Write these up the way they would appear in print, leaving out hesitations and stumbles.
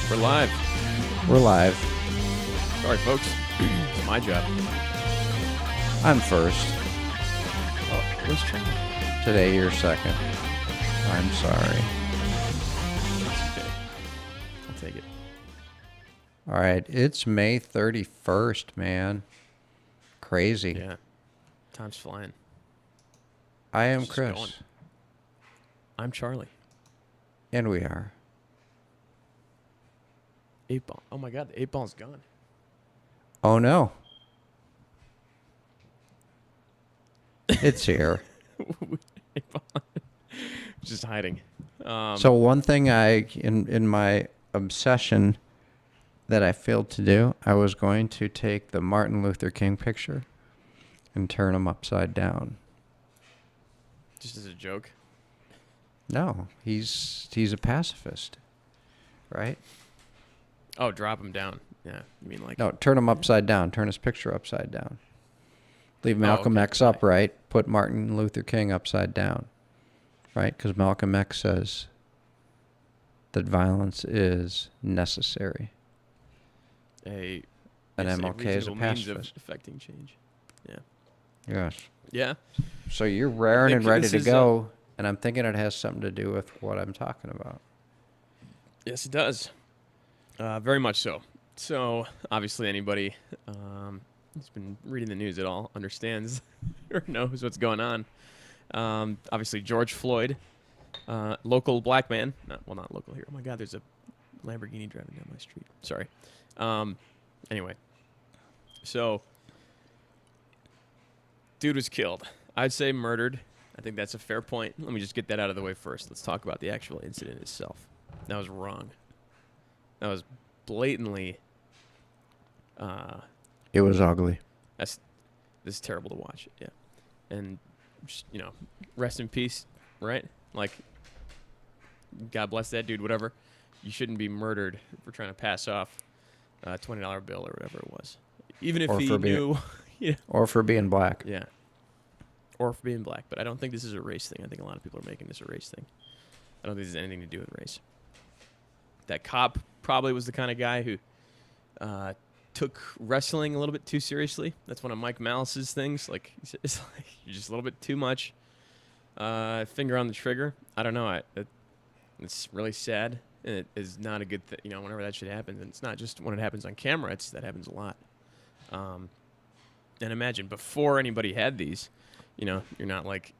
We're live. We're live. Sorry, folks. It's my job. I'm first. Oh, where's Charlie? Today you're second. I'm sorry. It's okay. I'll take it. All right, it's May 31st, man. Crazy. Yeah. Time's flying. I am It's just Chris. going. I'm Charlie. And we are. 8-ball. Oh my god, the 8-ball's gone. Oh no. It's here. 8-ball. Just hiding. So one thing in my obsession that I failed to do, I was going to take the Martin Luther King picture and turn him upside down. Just as a joke. No, he's a pacifist, right? Oh, drop him down. Yeah, you mean like... No, turn him upside down. Turn his picture upside down. Leave Malcolm okay, X upright. Put Martin Luther King upside down. Right? Because Malcolm X says that violence is necessary. And And MLK is a reasonable means of pacifist. affecting change. Yeah. Yes. Yeah. So you're raring and think ready this to is, go, and I'm thinking it has something to do with what I'm talking about. Yes, it does. Very much so. So, obviously, anybody who's been reading the news at all understands or knows what's going on. Obviously, George Floyd, local black man. Not local here. Oh, my God, there's a Lamborghini driving down my street. Sorry. Anyway. So, dude was killed. I'd say murdered. I think that's a fair point. Let me just get that out of the way first. Let's talk about the actual incident itself. That was wrong. That was blatantly. It was ugly. This is terrible to watch. Yeah, and just, rest in peace. Right? Like, God bless that dude. Whatever. You shouldn't be murdered for trying to pass off a $20 bill or whatever it was. Even if he knew. Or for being black. Yeah. Or for being black. But I don't think this is a race thing. I think a lot of people are making this a race thing. I don't think this has anything to do with race. That cop probably was the kind of guy who took wrestling a little bit too seriously. That's one of Mike Malice's things. Like, it's like you're just a little bit too much finger on the trigger. I don't know. It's really sad. And it is not a good thing. Whenever that shit happens, and it's not just when it happens on camera. That happens a lot. And imagine before anybody had these, you're not like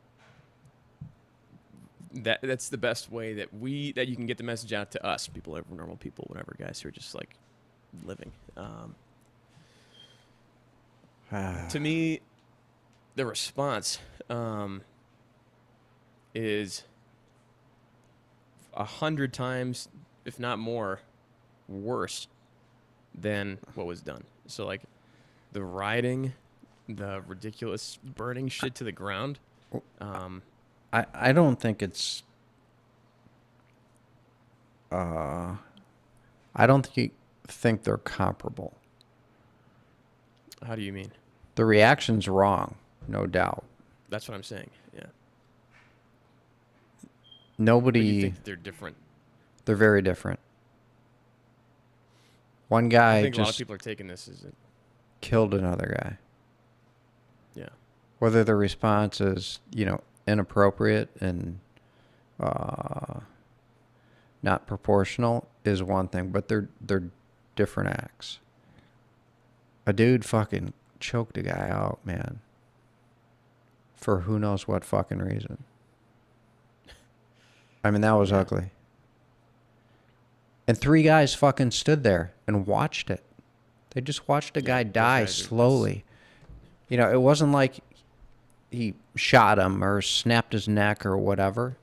that. That's the best way that you can get the message out to us, people, normal people, whatever, guys who are just like living. To me, the response is 100 times, if not more, worse than what was done. So like the rioting, the ridiculous burning shit to the ground. I don't think it's. I don't think they're comparable. How do you mean? The reaction's wrong, no doubt. That's what I'm saying. Yeah. Nobody. But you think that they're different? They're very different. One I guy think a lot of just people are taking this as killed another guy. yeah. Whether the response is, inappropriate and not proportional is one thing, but they're different acts. A dude fucking choked a guy out, man. For who knows what fucking reason. I mean, that was ugly. And 3 guys fucking stood there and watched it. They just watched a guy die slowly. It wasn't like he shot him or snapped his neck or whatever.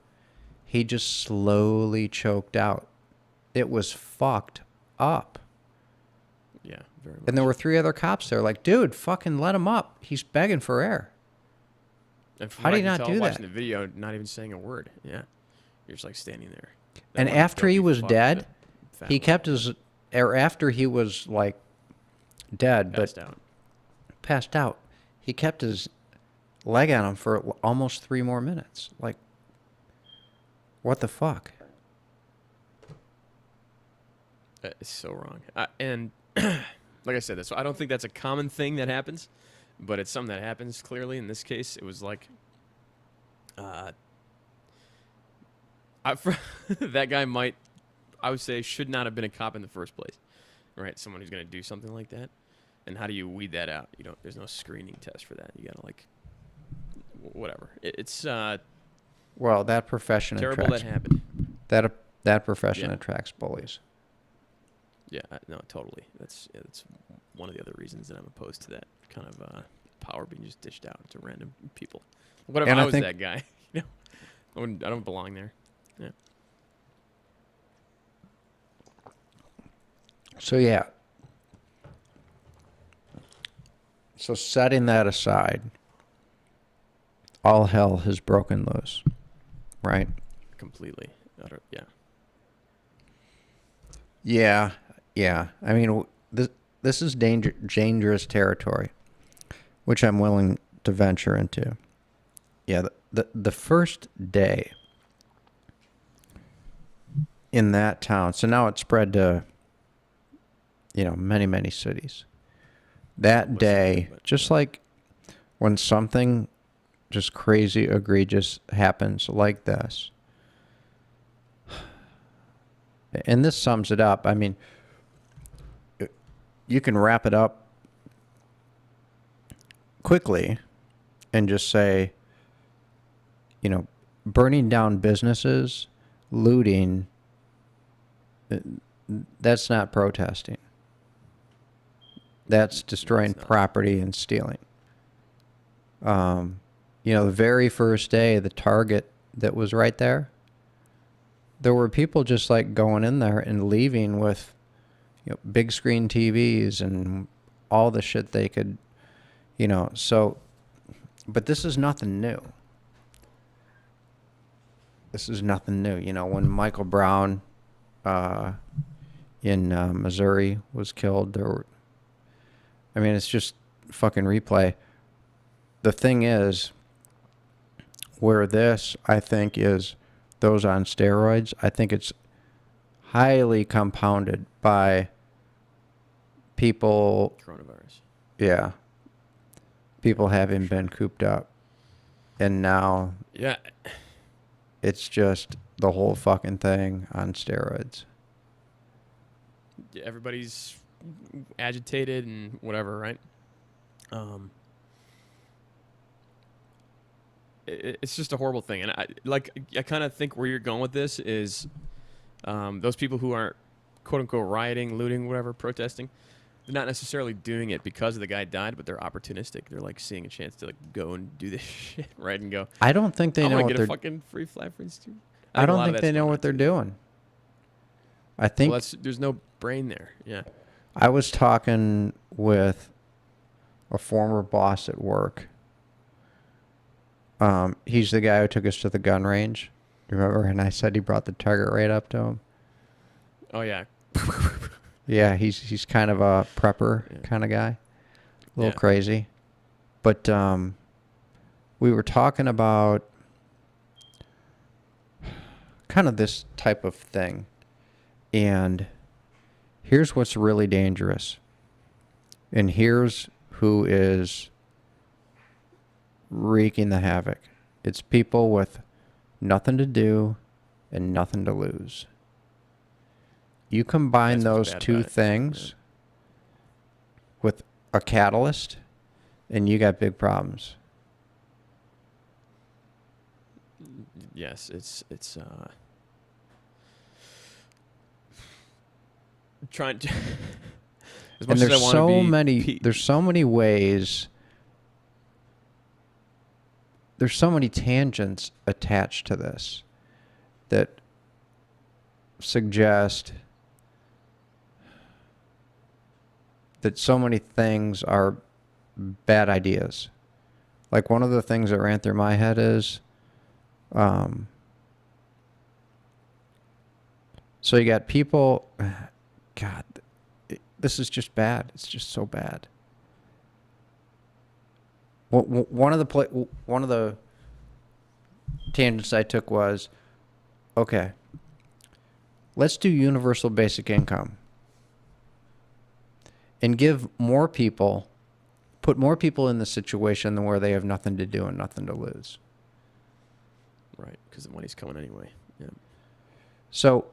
He just slowly choked out. It was fucked up. Yeah, very much. And there were 3 other cops there like, dude, fucking let him up. He's begging for air. And from How what do I you can not tell, do watching that? the video, not even saying a word. Yeah. You're just like standing there. And Like, after don't he be was fucked dead, with a he family. kept after he was like dead, Passed but out. passed out, he kept his leg on him for almost 3 more minutes. Like, what the fuck? It's so wrong. And like I said, so I don't think that's a common thing that happens, but it's something that happens clearly. In this case, it was like, that guy I would say, should not have been a cop in the first place, right? Someone who's going to do something like that. And how do you weed that out? There's no screening test for that. You got to whatever. It's Well, that profession terrible attracts that happened. that profession Yeah. attracts bullies. Yeah, no, totally. That's one of the other reasons that I'm opposed to that kind of power being just dished out to random people. What if And I I was think- that guy? I don't belong there. Yeah. So yeah. So setting that aside, all hell has broken loose, right? Completely. Yeah. Yeah. I mean, this is dangerous territory, which I'm willing to venture into. Yeah, the first day in that town, so now it's spread to, many cities. That day, just like when something just crazy, egregious happens like this, and this sums it up. I mean, you can wrap it up quickly and just say, burning down businesses, looting, that's not protesting. That's destroying property and stealing. The very first day, the Target that was right there were people just like going in there and leaving with, big screen TVs and all the shit they could, so, but this is nothing new. This is nothing new. When Michael Brown in Missouri was killed, it's just fucking replay. The thing is, where this, I think, is those on steroids, I think it's highly compounded by people. Coronavirus. Yeah. People having been cooped up. And now. Yeah. It's just the whole fucking thing on steroids. Everybody's agitated and whatever, right? It's just a horrible thing, and I kind of think where you're going with this is, those people who aren't quote unquote rioting, looting, whatever, protesting, they're not necessarily doing it because the guy died, but they're opportunistic. They're like seeing a chance to go and do this shit, right? And go. I don't think they know what get they're. a fucking free flat for Institute. I don't think they know what they're doing. I think there's no brain there. Yeah. I was talking with a former boss at work. He's the guy who took us to the gun range. Remember? And I said he brought the target rate up to him. Oh yeah. Yeah, he's kind of a prepper kind of guy. A little crazy. But we were talking about kind of this type of thing. And here's what's really dangerous. And here's who is wreaking the havoc. It's people with nothing to do and nothing to lose. You combine those two things with a catalyst, and you got big problems. Yes, it's trying to. As much And as I wanna be there's so many ways. There's so many tangents attached to this that suggest that so many things are bad ideas. Like one of the things that ran through my head is, so you got people, God, this is just bad. It's just so bad. One of the tangents I took was, okay, let's do universal basic income. and put more people in the situation than where they have nothing to do and nothing to lose. Right, because the money's coming anyway. Yeah. So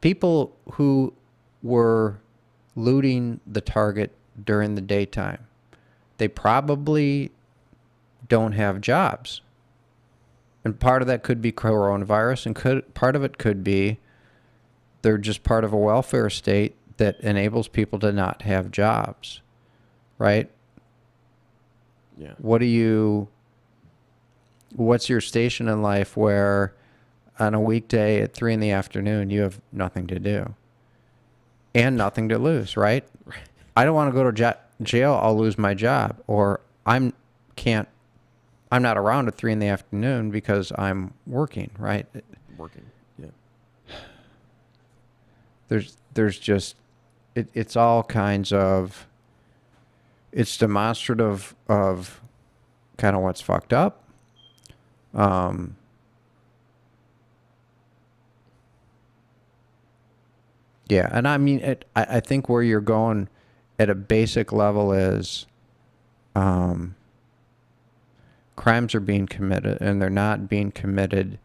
people who were looting the Target during the daytime, they probably don't have jobs. And part of that could be coronavirus, and part of it could be they're just part of a welfare state that enables people to not have jobs, right? Yeah. What's your station in life where on a weekday at 3 p.m. you have nothing to do and nothing to lose, right? Right. I don't want to go to jail. I'll lose my job, or I'm not around at 3 p.m. because I'm working, right? Working. Yeah. There's just, it's all kinds of, it's demonstrative of kind of what's fucked up. Yeah, and I mean, I think where you're going at a basic level is crimes are being committed, and they're not being committed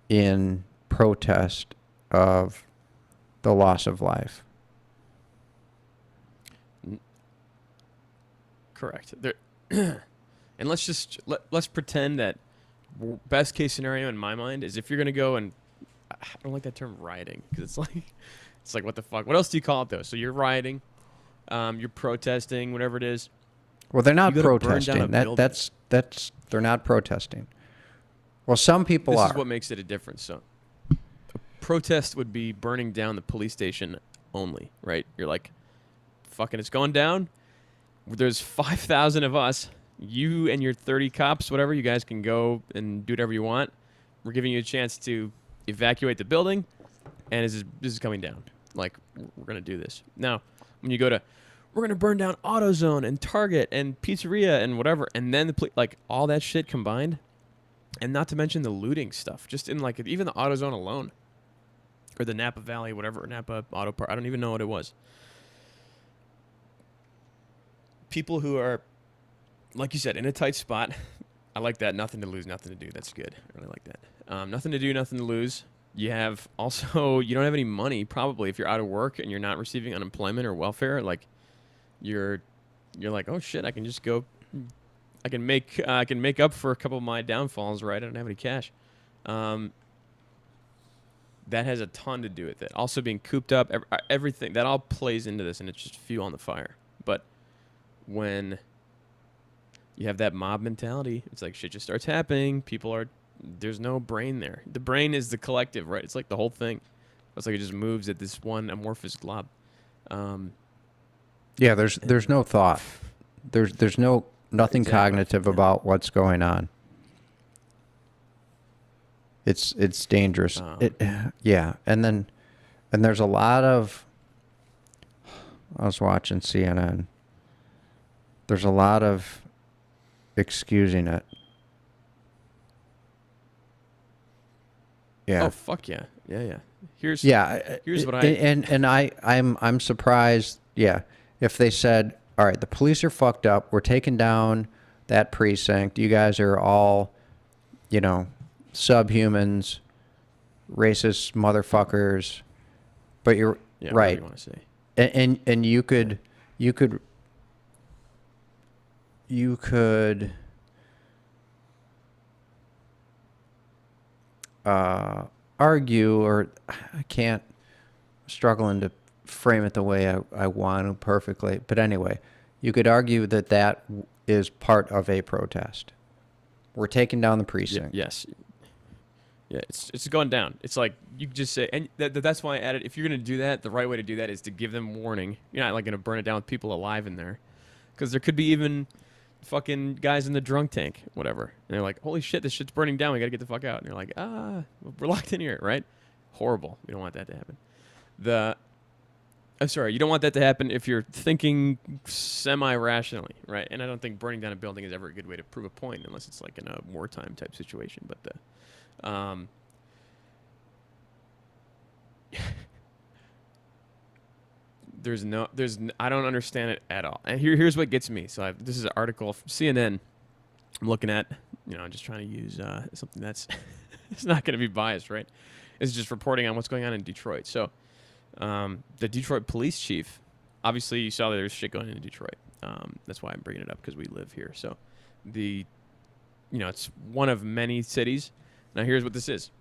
in protest of the loss of life. Correct. There, and let's pretend that best case scenario in my mind is if you're gonna go and I don't like that term rioting because it's like what the fuck? What else do you call it though? So you're rioting, you're protesting, whatever it is. Well, they're not You gotta burn protesting. down a building. That's they're not protesting. Well, some people This are. is what makes it a difference. So, a protest would be burning down the police station only, right? You're like, fucking, it's going down. There's 5,000 of us. You and your 30 cops, whatever, you guys can go and do whatever you want. We're giving you a chance to evacuate the building, and this is coming down. Like, we're going to do this. Now, when you go to, we're going to burn down AutoZone and Target and Pizzeria and whatever, and then like all that shit combined, and not to mention the looting stuff, just in like even the AutoZone alone, or the Napa Valley, whatever, Napa Auto Park, I don't even know what it was. People who are, like you said, in a tight spot. I like that. Nothing to lose, nothing to do. That's good. I really like that. Nothing to do, nothing to lose. You have also, you don't have any money probably if you're out of work and you're not receiving unemployment or welfare. Like you're like, oh shit, I can just go, I can make up for a couple of my downfalls, right? I don't have any cash. That has a ton to do with it. Also being cooped up, everything that all plays into this, and it's just fuel on the fire. But when you have that mob mentality, it's like shit just starts happening. There's no brain there. The brain is the collective, right? It's like the whole thing. It's like it just moves at this one amorphous glob. Yeah, there's no thought. There's nothing Exactly. cognitive about what's going on. It's dangerous. Yeah, and there's a lot of. I was watching CNN. There's a lot of excusing it. Yeah. Oh fuck yeah, yeah. Here's what I'm surprised. Yeah, if they said, all right, the police are fucked up. We're taking down that precinct. You guys are all, subhumans, racist motherfuckers. But you're right. You want to say. And you could argue, or I can't, struggling to frame it the way I want to perfectly. But anyway, you could argue that is part of a protest. We're taking down the precinct. Yes. Yeah, it's going down. It's like you could just say, and that's why I added. If you're gonna do that, the right way to do that is to give them warning. You're not like gonna burn it down with people alive in there, because there could be even fucking guys in the drunk tank, whatever. And they're like, holy shit, this shit's burning down. We gotta get the fuck out. And you're like, we're locked in here, right? Horrible. We don't want that to happen. I'm sorry, you don't want that to happen if you're thinking semi-rationally, right? And I don't think burning down a building is ever a good way to prove a point, unless it's like in a wartime type situation. But I don't understand it at all. And here's what gets me. So this is an article from CNN. I'm looking at, I'm just trying to use something that's it's not going to be biased, right? It's just reporting on what's going on in Detroit. So the Detroit police chief, obviously you saw that there's shit going on in Detroit. That's why I'm bringing it up, because we live here. So it's one of many cities. Now here's what this is.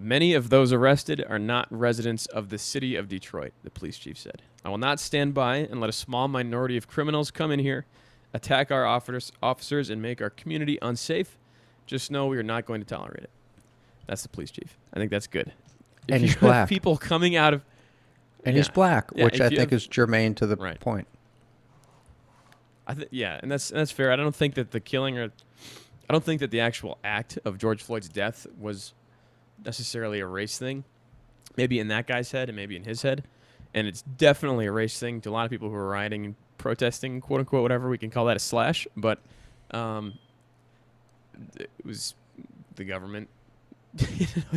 Many of those arrested are not residents of the city of Detroit, the police chief said. I will not stand by and let a small minority of criminals come in here, attack our officers, and make our community unsafe. Just know we are not going to tolerate it. That's the police chief. I think that's good. And he's black. People coming out of... And he's black, which I think is germane to the point. And that's fair. I don't think that the killing I don't think that the actual act of George Floyd's death was necessarily a race thing. Maybe in that guy's head and maybe in his head. And it's definitely a race thing to a lot of people who are rioting and protesting, quote unquote, whatever. We can call that a slash. But it was the government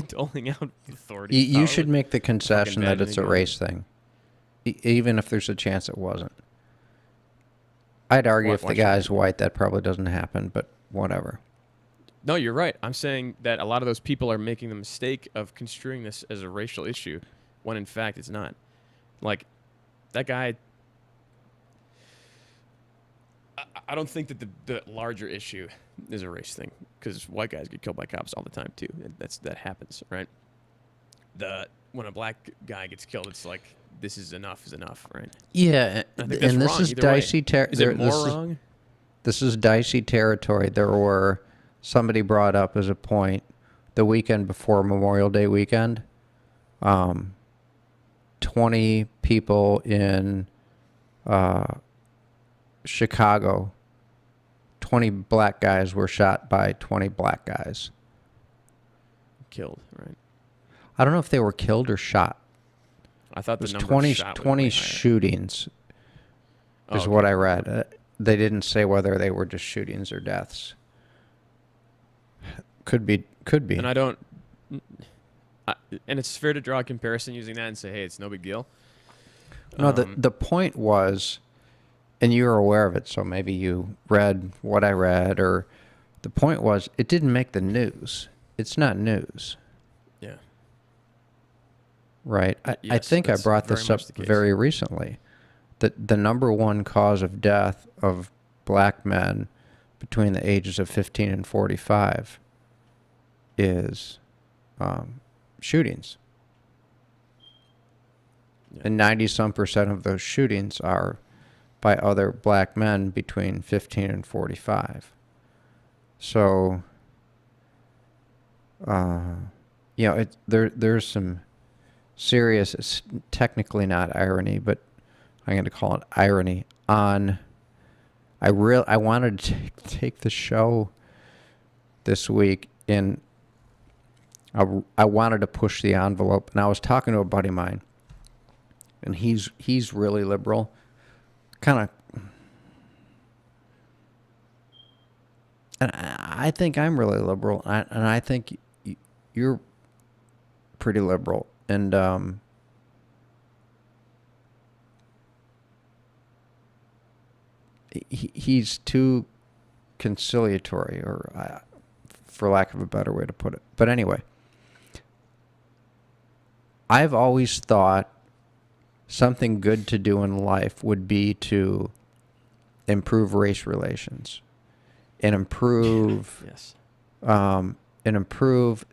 doling out authority. You should make the concession that it's a race thing, even if there's a chance it wasn't. I'd argue if the guy's white, that probably doesn't happen, but whatever. No, you're right. I'm saying that a lot of those people are making the mistake of construing this as a racial issue when in fact it's not. Like, that guy... I don't think that the larger issue is a race thing, because white guys get killed by cops all the time too. That happens, right? When a black guy gets killed, it's like, this is enough, right? Yeah, and this is dicey territory. Is it more wrong? This is dicey territory. Somebody brought up as a point the weekend before Memorial Day weekend, 20 people in Chicago, 20 black guys were shot by 20 black guys. Killed, right? I don't know if they were killed or shot. I thought the number 20 shot 20 shootings is what I read. They didn't say whether they were just shootings or deaths. Could be. And and it's fair to draw a comparison using that and say, hey, it's no big deal. No, the point was, and you were aware of it, so maybe you read what I read, or the point was, it didn't make the news. It's not news. Yeah. Right? I think I brought this up very recently. That the number one cause of death of black men between the ages of 15 and 45 is shootings. Yeah. And 90-some% of those shootings are by other black men between 15 and 45. So, there's some serious, it's technically not irony, but I'm going to call it irony on... I wanted to take the show this week, and I wanted to push the envelope, and I was talking to a buddy of mine, and he's really liberal, kind of, and I think I'm really liberal, and I think you're pretty liberal, and he's too conciliatory, or for lack of a better way to put it. But anyway, I've always thought something good to do in life would be to improve race relations and improve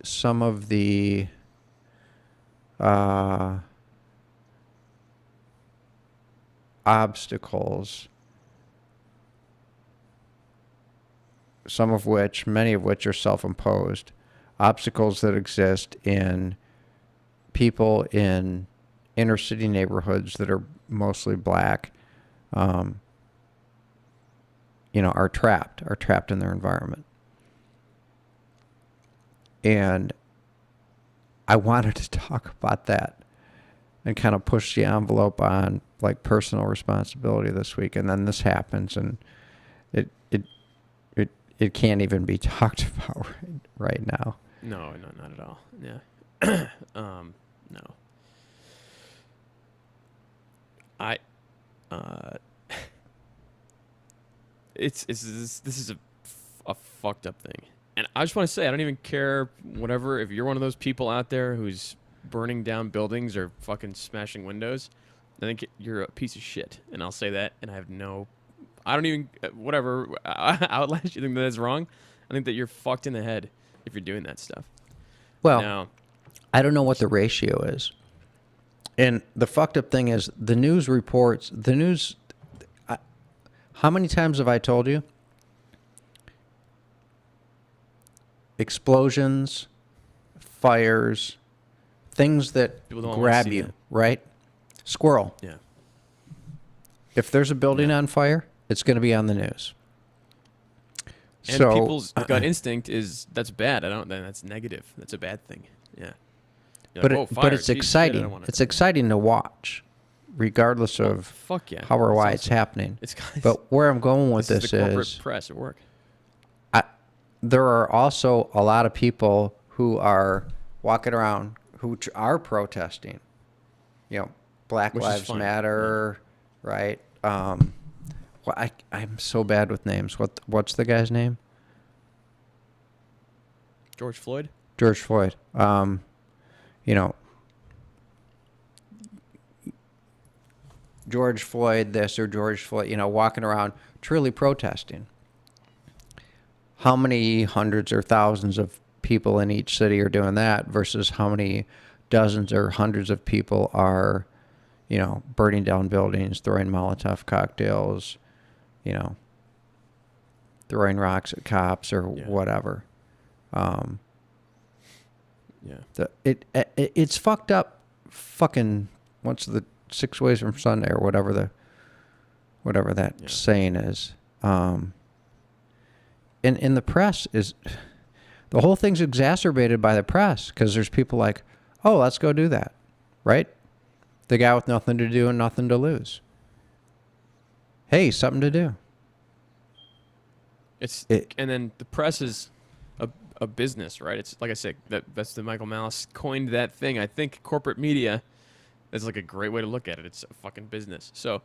some of the obstacles, many of which are self-imposed, obstacles that exist in people in inner city neighborhoods that are mostly black, are trapped in their environment. And I wanted to talk about that and kind of push the envelope on like personal responsibility this week. And then this happens, and it can't even be talked about right now. No, not at all. Yeah. No. I, this is a fucked up thing, and I just want to say I don't even care whatever if you're one of those people out there who's burning down buildings or fucking smashing windows. I think you're a piece of shit, and I'll say that, and I don't even whatever outlast you think that's wrong. I think that you're fucked in the head if you're doing that stuff. Well, Now, I don't know what the ratio is. And the fucked up thing is the news reports, how many times have I told you? Explosions, fires, things that People don't wanna grab see you, that. right? Squirrel. yeah. If there's a building on fire, it's going to be on the news. And So people's gut instinct is that's bad. That's negative. That's a bad thing. Yeah. You're but like, "Whoa, but fire, it's geez, shit, I exciting. don't wanna-" It's exciting to watch, regardless of Fuck yeah. how or why It's it's happening. It's But where I'm going with this is this the corporate is, press at work. there are also a lot of people who are walking around who are protesting. You know, Black Which is Lives fine. Matter, right? I'm so bad with names. What's the guy's name? George Floyd. George Floyd. You know, George Floyd this or George Floyd, walking around truly protesting. How many hundreds or thousands of people in each city are doing that versus how many dozens or hundreds of people are, burning down buildings, throwing Molotov cocktails, throwing rocks at cops or Yeah. whatever. Yeah. It's fucked up. Fucking what's the 6 ways from Sunday or whatever that Yeah. saying is. And the press is, the whole thing's exacerbated by the press because there's people like, oh, let's go do that, right? The guy with nothing to do and nothing to lose. Hey, something to do. And then the press is a business, right? It's like I said, that's the Michael Malice coined that thing. I think corporate media is like a great way to look at it. It's a fucking business. So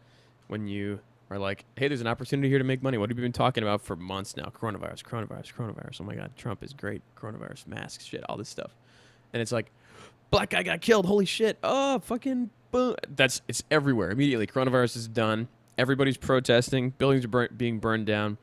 when you are like, hey, there's an opportunity here to make money. What have you been talking about for months now? Coronavirus. Oh my God, Trump is great. Coronavirus, masks, shit, all this stuff. And it's like, black guy got killed. Holy shit. Oh, fucking boom. It's everywhere. Immediately, coronavirus is done. Everybody's protesting. Buildings are being burned down.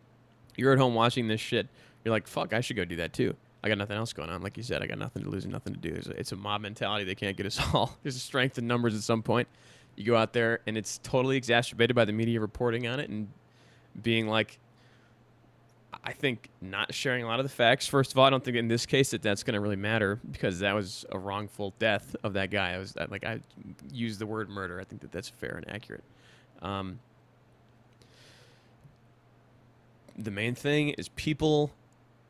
You're at home watching this shit. You're like, fuck, I should go do that too. I got nothing else going on. Like you said, I got nothing to lose and nothing to do. It's a mob mentality. They can't get us all. There's a strength in numbers at some point. You go out there, and it's totally exacerbated by the media reporting on it and being like, I think not sharing a lot of the facts. First of all, I don't think in this case that's going to really matter because that was a wrongful death of that guy. I used the word murder. I think that's fair and accurate. The main thing is people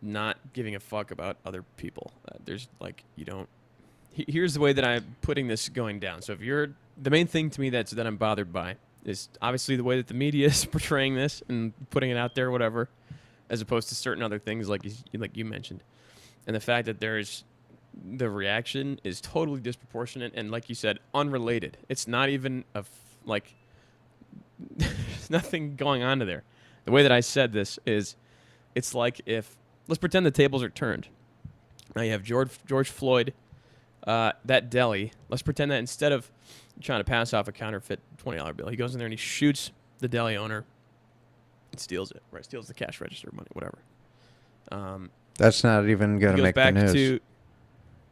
not giving a fuck about other people. There's like, you don't. Here's the way that I'm putting this going down. So if you're the main thing to me that I'm bothered by is obviously the way that the media is portraying this and putting it out there, whatever, as opposed to certain other things like you mentioned, and the fact that the reaction is totally disproportionate and, like you said, unrelated. It's not even there's nothing going on to there. The way that I said this is, it's like if, let's pretend the tables are turned. Now you have George Floyd, that deli. Let's pretend that instead of trying to pass off a counterfeit $20 bill, he goes in there and he shoots the deli owner and steals it, right? Steals the cash register money, whatever. That's not even going to make the news.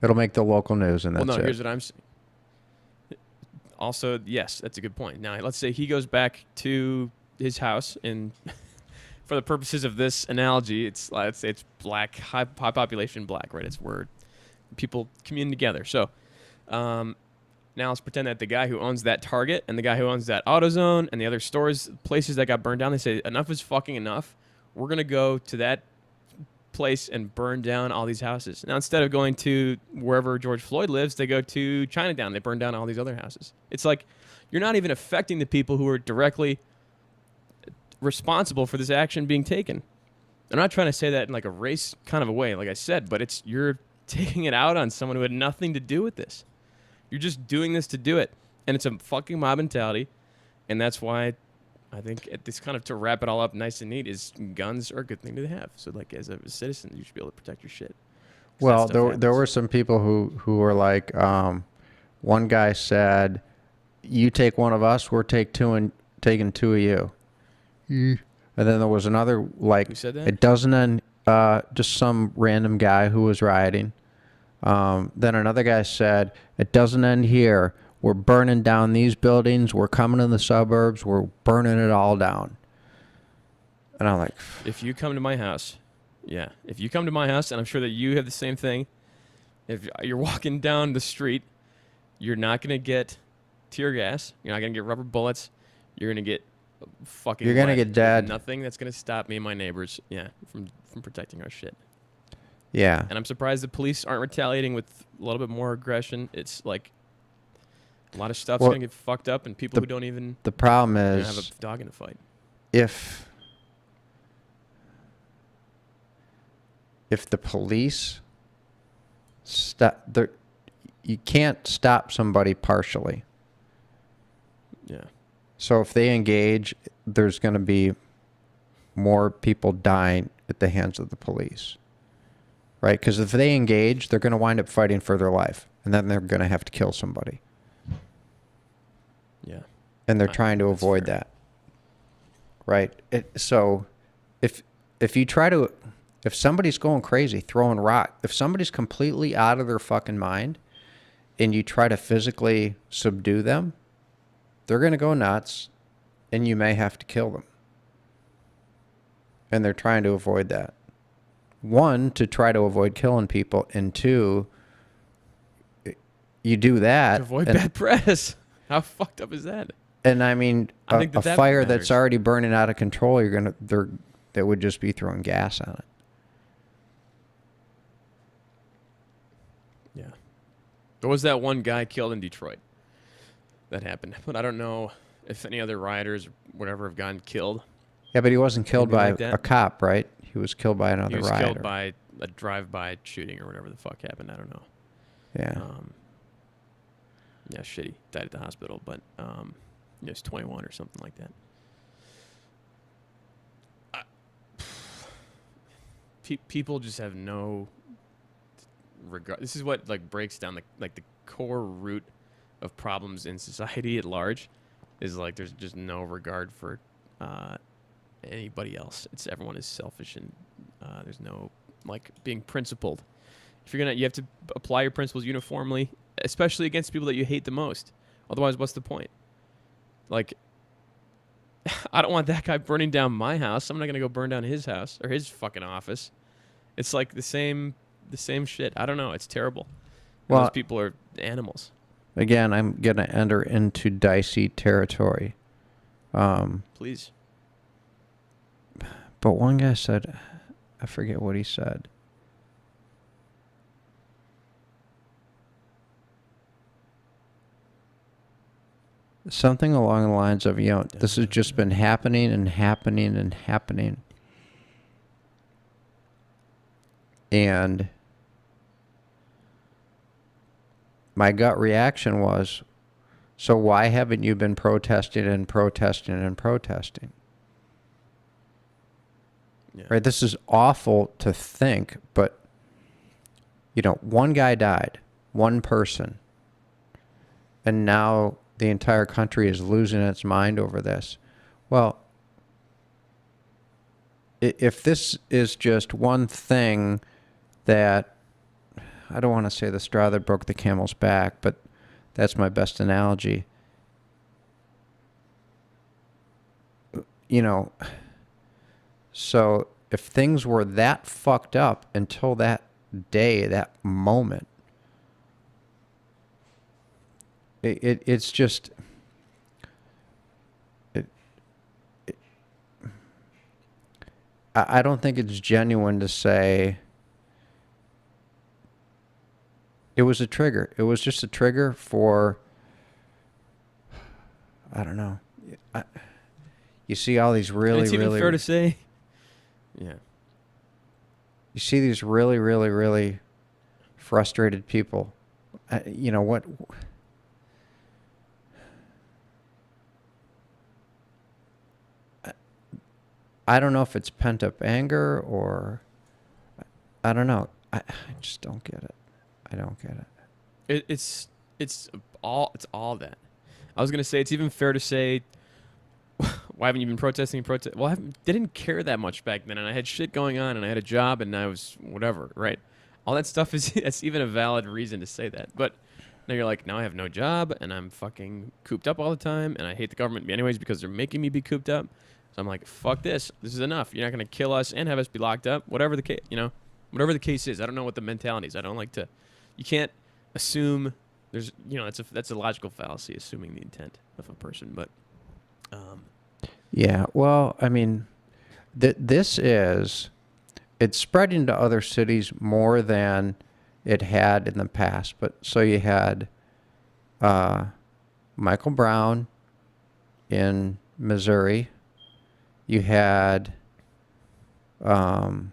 It'll make the local news, and that's it. Here's what I'm saying. Also, yes, that's a good point. Now, let's say he goes back to his house, and for the purposes of this analogy, it's black, high population black, right? It's where people commune together. So now let's pretend that the guy who owns that Target and the guy who owns that AutoZone and the other stores, places that got burned down, they say, enough is fucking enough. We're going to go to that place and burn down all these houses. Now, instead of going to wherever George Floyd lives, they go to Chinatown. They burn down all these other houses. It's like you're not even affecting the people who are directly responsible for this action being taken. I'm not trying to say that in like a race kind of a way, like I said, but you're taking it out on someone who had nothing to do with this. You're just doing this to do it. And it's a fucking mob mentality. And that's why I think this kind of, to wrap it all up nice and neat, is guns are a good thing to have. So like as a citizen, you should be able to protect your shit. Well, there were some people who were like, one guy said, "You take one of us, we're taking two of you." And then there was another, like, Who said that? it doesn't end. Just some random guy who was rioting. Then another guy said, "It doesn't end here. We're burning down these buildings. We're coming in the suburbs. We're burning it all down." And I'm like, if you come to my house, if you come to my house, and I'm sure that you have the same thing, if you're walking down the street, you're not going to get tear gas. You're not going to get rubber bullets. You're going to get fucking you're gonna lead. get dead. There's nothing that's going to stop me and my neighbors, from protecting our shit. Yeah. And I'm surprised the police aren't retaliating with a little bit more aggression. It's like a lot of stuff's going to get fucked up, and people who don't even The problem have is, a dog in the fight. if the police you can't stop somebody partially. Yeah. So if they engage, there's going to be more people dying at the hands of the police, right? Because if they engage, they're going to wind up fighting for their life, and then they're going to have to kill somebody. Yeah. And they're trying to avoid that, right? So if somebody's going crazy, throwing rock, if somebody's completely out of their fucking mind, and you try to physically subdue them, they're going to go nuts, and you may have to kill them. And they're trying to avoid that. One, to try to avoid killing people, and two, you do that To avoid bad press. How fucked up is that? And I mean, I think a that fire matters. that's already burning out of control, that would just be throwing gas on it. Yeah. There was that one guy killed in Detroit. That happened. But I don't know if any other rioters or whatever have gotten killed. Yeah, but he wasn't killed by Anything like a that? cop, right? He was killed by another He was rioter. killed by a drive-by shooting or whatever the fuck happened. I don't know. Yeah. Yeah, shitty. Died at the hospital, but he was 21 or something like that. People just have no regard. This is what like breaks down the core root of problems in society at large, is like there's just no regard for anybody else. Everyone is selfish, and there's no like being principled. If you have to apply your principles uniformly, especially against people that you hate the most. Otherwise, what's the point? Like, I don't want that guy burning down my house. I'm not gonna go burn down his house or his fucking office. It's like the same shit. I don't know. It's terrible. Well, those people are animals. Again, I'm gonna enter into dicey territory. Please. But one guy said, I forget what he said. Something along the lines of, this has just been happening and happening and happening. And my gut reaction was, so why haven't you been protesting and protesting and protesting? Yeah. Right? This is awful to think, but, one guy died, one person, and now the entire country is losing its mind over this. Well, if this is just one thing that, I don't want to say the straw that broke the camel's back, but that's my best analogy. So if things were that fucked up until that day, that moment, it's just, I don't think it's genuine to say it was a trigger. It was just a trigger for, I don't know. You see all these really, it's even fair to say. Yeah. You see these really, really, really frustrated people. I don't know if it's pent up anger or I don't know. I just don't get it. I don't get it. It's all that. I was gonna say it's even fair to say, why haven't you been protesting? Well, didn't care that much back then, and I had shit going on, and I had a job, and I was whatever, right? All that stuff that's even a valid reason to say that. But now you're like, now I have no job, and I'm fucking cooped up all the time, and I hate the government anyways because they're making me be cooped up. So I'm like, fuck this. This is enough. You're not gonna kill us and have us be locked up. Whatever the case, whatever the case is. I don't know what the mentality is. I don't like to. You can't assume. There's, that's a logical fallacy, assuming the intent of a person. But, yeah, well, I mean, it's spreading to other cities more than it had in the past. But so you had Michael Brown in Missouri. You had the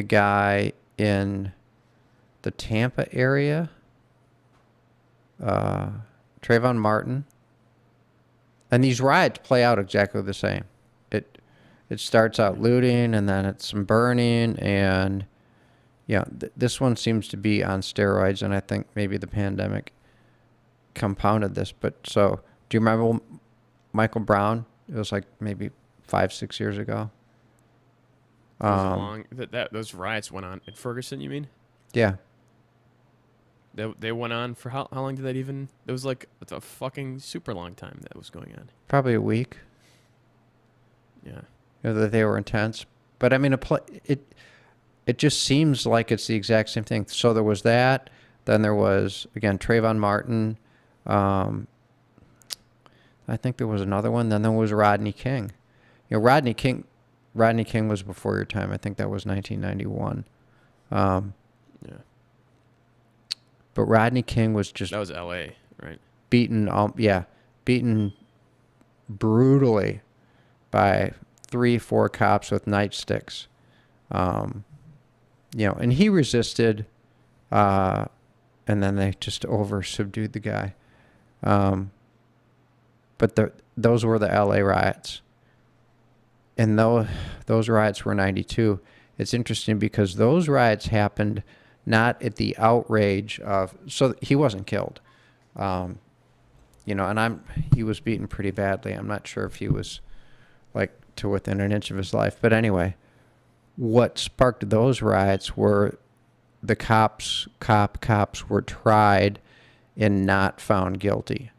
guy in the Tampa area, Trayvon Martin, and these riots play out exactly the same. It starts out looting, and then it's some burning, and this one seems to be on steroids, and I think maybe the pandemic compounded this. But so, do you remember Michael Brown? It was like maybe 5-6 years ago. Those riots went on in Ferguson. You mean? Yeah. They went on for how long did that even? It was like a fucking super long time that was going on. Probably a week. Yeah. That they were intense, but I mean, it just seems like it's the exact same thing. So there was that. Then there was again Trayvon Martin. I think there was another one. Then there was Rodney King. Rodney King was before your time. I think that was 1991. Yeah. But Rodney King was just... That was L.A., right? Beaten brutally by 3-4 cops with nightsticks. And he resisted, and then they just subdued the guy. But those were the L.A. riots. And those riots were 92. It's interesting because those riots happened not at the outrage of... So he wasn't killed. And he was beaten pretty badly. I'm not sure if he was like to within an inch of his life. But anyway, what sparked those riots were the cops were tried and not found guilty.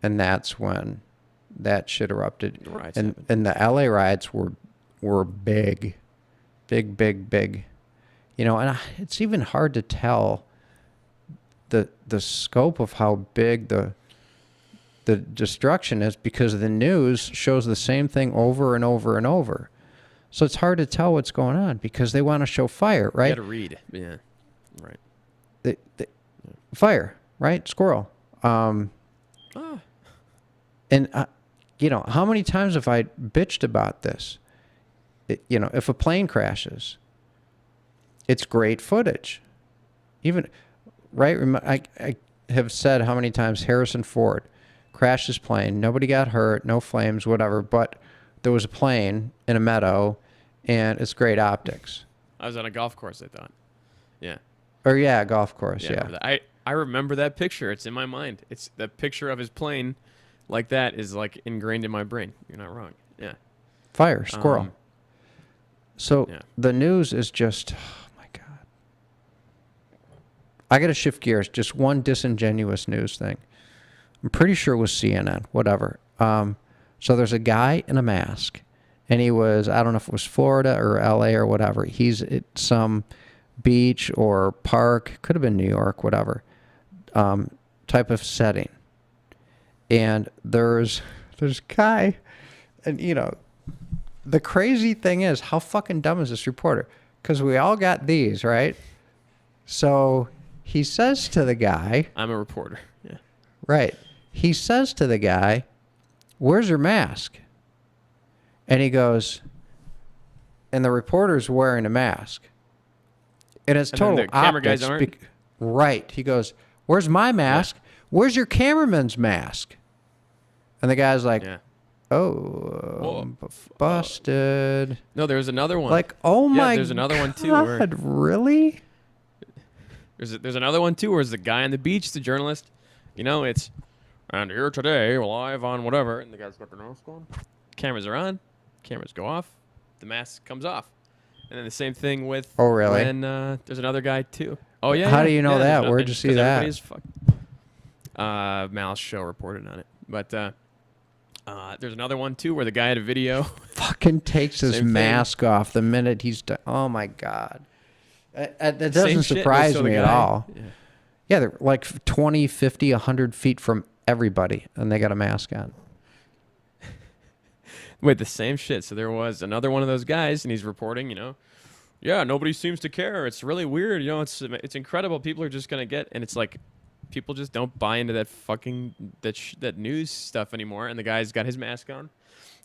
And that's when that shit erupted. And the LA riots were big. And it's even hard to tell the scope of how big the destruction is because the news shows the same thing over and over and over. So it's hard to tell what's going on because they want to show fire, right? You got to read. Yeah. Right. Fire, right? Squirrel. And how many times have I bitched about this? If a plane crashes, it's great footage. Even, right? I have said how many times Harrison Ford crashed his plane. Nobody got hurt, no flames, whatever. But there was a plane in a meadow, and it's great optics. I was on a golf course, I thought. Yeah. Or yeah, golf course. Yeah. I remember that picture. It's in my mind. It's the picture of his plane, like that, is like ingrained in my brain. You're not wrong. Yeah. Fire, squirrel. The news is just. I got to shift gears. Just one disingenuous news thing. I'm pretty sure it was CNN, whatever. So there's a guy in a mask, and he was, I don't know if it was Florida or LA or whatever. He's at some beach or park, could have been New York, whatever, type of setting. And there's a guy, and the crazy thing is, how fucking dumb is this reporter? Because we all got these, right? So he says to the guy... I'm a reporter, yeah. Right. He says to the guy, "Where's your mask?" And he goes, and the reporter's wearing a mask. And it's total optics. Camera guys aren't? Right. He goes, "Where's my mask? Yeah. Where's your cameraman's mask?" And the guy's like, Yeah. oh, busted. No, there's another one. Like, oh my there's another one too. God, really? There's another one too, where it's the guy on the beach, the journalist. You know, it's and here today, live on whatever, and the guy's got the mask on. Cameras are on, cameras go off, the mask comes off, and then the same thing with. Oh, really? When there's another guy too. Oh yeah. How yeah, do you know yeah, that? there's Where'd you see 'cause that? everybody's Mal's show reported on it, but there's another one too, where the guy had a video. Fucking takes his Same thing. mask off the minute he's done. Oh my God. That Same doesn't shit, surprise so the me at guy- all. Yeah. Yeah, they're like 20, 50, 100 feet from everybody, and they got a mask on. Wait, the same shit. So there was another one of those guys, and he's reporting, yeah, nobody seems to care. It's really weird. It's incredible. People are just gonna get, and it's like, people just don't buy into that fucking that news stuff anymore. And the guy's got his mask on,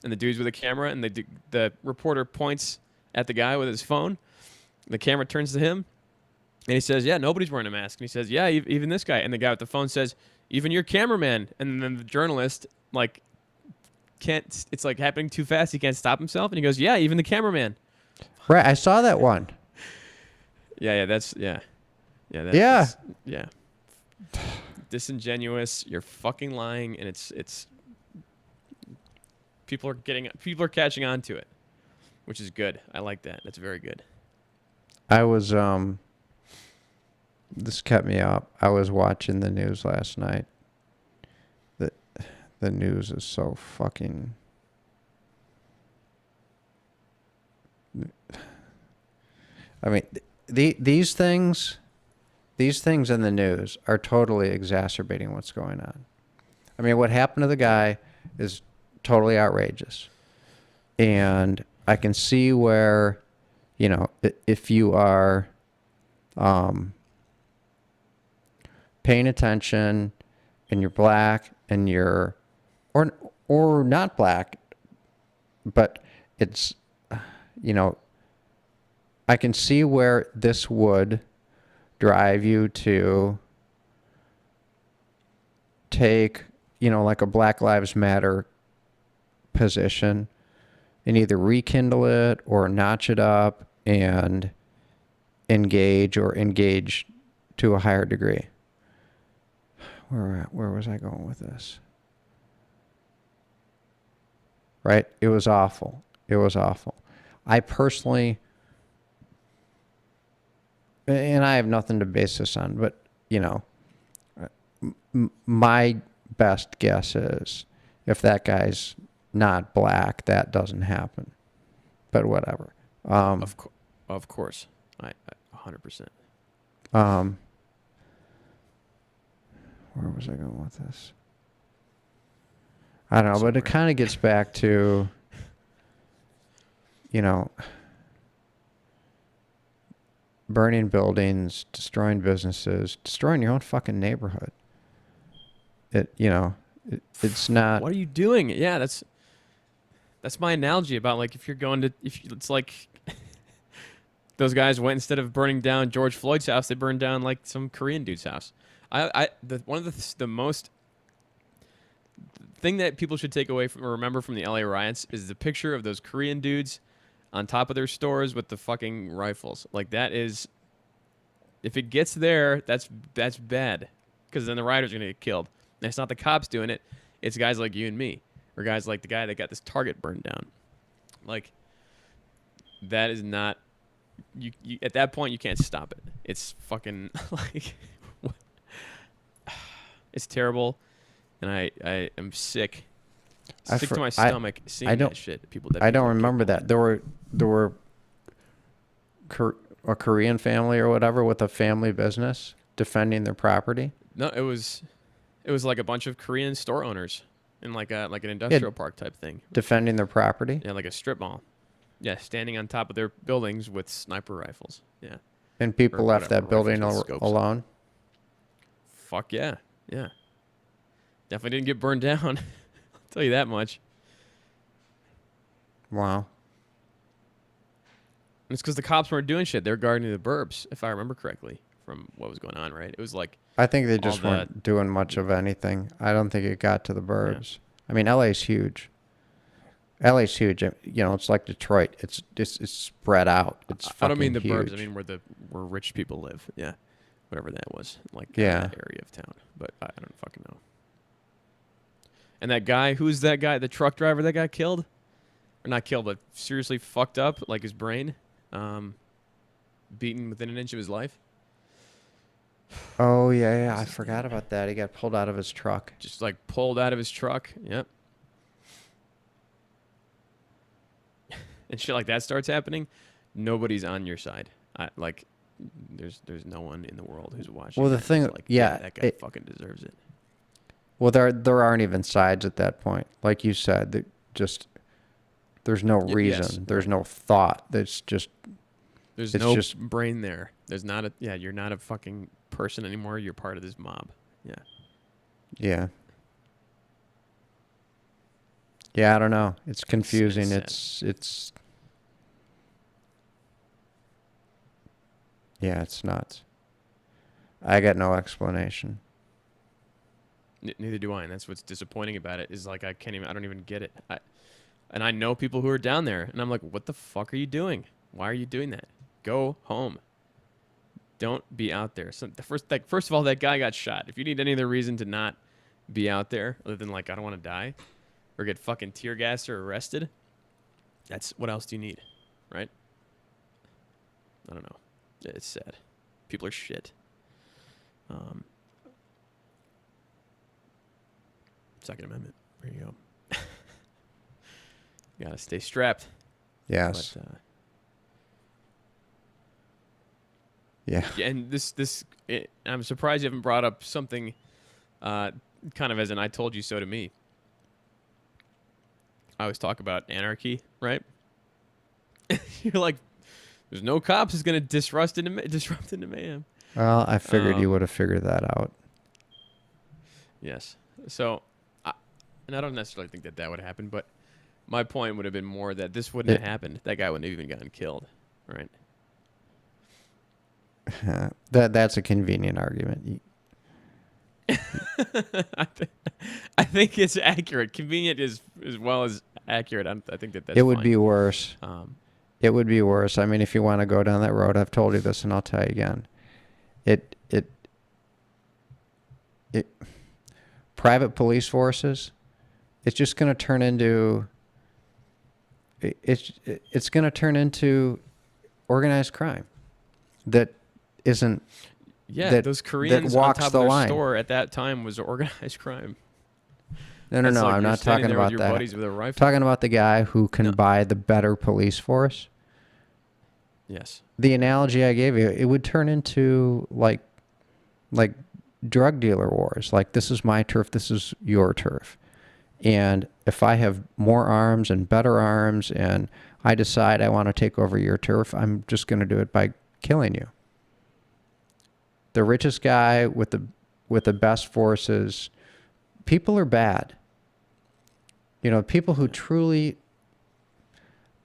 and the dude's with a camera, and the reporter points at the guy with his phone. The camera turns to him, and he says, "Yeah, nobody's wearing a mask." And he says, "Yeah, even this guy." And the guy with the phone says, "Even your cameraman." And then the journalist can't. It's like happening too fast. He can't stop himself, and he goes, "Yeah, even the cameraman." Right, I saw that one. Yeah. That's yeah. Yeah. Yeah. Disingenuous. You're fucking lying, and it's. People are catching on to it, which is good. I like that. That's very good. I was this kept me up. I was watching the news last night. The news is so fucking I mean, these things in the news are totally exacerbating what's going on. I mean, what happened to the guy is totally outrageous. And I can see where, if you are paying attention and you're black and you're or not black, but it's I can see where this would drive you to take, like a Black Lives Matter position and either rekindle it or notch it up and engage to a higher degree. Where was I going with this? Right? It was awful. I personally, and I have nothing to base this on, but, my best guess is if that guy's not black, that doesn't happen. But whatever. Of course. I 100%. Where was I going with this? I don't know, but it kind of gets back to, burning buildings, destroying businesses, destroying your own fucking neighborhood. It's not. What are you doing? Yeah, that's my analogy about like it's like those guys went, instead of burning down George Floyd's house, they burned down like some Korean dude's house. One of the most thing that people should take away from or remember from the LA riots is the picture of those Korean dudes on top of their stores with the fucking rifles. Like that is, if it gets there, that's bad, because then the rioters are gonna get killed. And it's not the cops doing it; it's guys like you and me, or guys like the guy that got this Target burned down. Like that is not. You at that point you can't stop it. It's fucking like. It's terrible, and I am sick to my stomach seeing that shit. I don't remember that. There were a Korean family or whatever with a family business defending their property. No, it was like a bunch of Korean store owners in like an industrial park type thing, defending their property. Yeah, like a strip mall. Yeah, standing on top of their buildings with sniper rifles. Yeah. And people left that building alone. Fuck yeah. Yeah. Definitely didn't get burned down. I'll tell you that much. Wow. And it's because the cops weren't doing shit. They were guarding the burbs, if I remember correctly, from what was going on, right? It was like... I think they just weren't doing much of anything. I don't think it got to the burbs. I mean, LA's huge. LA's huge. You know, it's like Detroit. It's spread out. It's I don't mean the fucking burbs. I huge. mean where rich people live. Yeah, whatever that was, like Yeah. that area of town. But I don't fucking know. And that guy, who's that guy? The truck driver that got killed, or not killed, but seriously fucked up, like his brain, beaten within an inch of his life. Oh yeah. I forgot about that. He got pulled out of his truck. Just like pulled out of his truck. Yep. And shit like that starts happening, nobody's on your side. There's no one in the world who's watching. Well, the that thing, who's like, yeah, that guy fucking deserves it. Well, there aren't even sides at that point. Like you said, there's no reason. Yes. There's no thought. There's There's it's no just- brain there. There's not a you're not a fucking person anymore. You're part of this mob. Yeah. yeah. Yeah, I don't know. It's confusing. sad. It's yeah, it's nuts. I got no explanation. Neither do I, and that's what's disappointing about it. Is like I don't even get it. And I know people who are down there, and I'm like, what the fuck are you doing? Why are you doing that? Go home. Don't be out there. So first of all, that guy got shot. If you need any other reason to not be out there, other than like I don't want to die, or get fucking tear gassed or arrested, that's what else do you need, right? I don't know. It's sad. People are shit. Second Amendment. There you go. You gotta stay strapped. Yes. But, yeah. yeah, and I'm surprised you haven't brought up something kind of as an I told you so to me. I always talk about anarchy, right? You're like, there's no cops is going to disrupt into mayhem. Well, I figured you would have figured that out. Yes. So, and I don't necessarily think that would happen, but my point would have been more that this wouldn't have happened. That guy wouldn't have even gotten killed, right? That's a convenient argument. I think it's accurate. Convenient is as well as accurate. I think that's it would fine. be worse. It would be worse. I mean, if you want to go down that road, I've told you this, and I'll tell you again. It private police forces, it's just going to turn into. It's going to turn into organized crime. That isn't. Yeah, those Koreans walks on top the of their line. store at that time was organized crime. No, That's like I'm you're not standing talking there about with your that. buddies with a rifle. Talking about the guy who can buy the better police force. Yes. The analogy I gave you, it would turn into like drug dealer wars. Like, this is my turf, this is your turf. And if I have more arms and better arms and I decide I want to take over your turf, I'm just going to do it by killing you. The richest guy with the best forces, people are bad. You know, people who truly,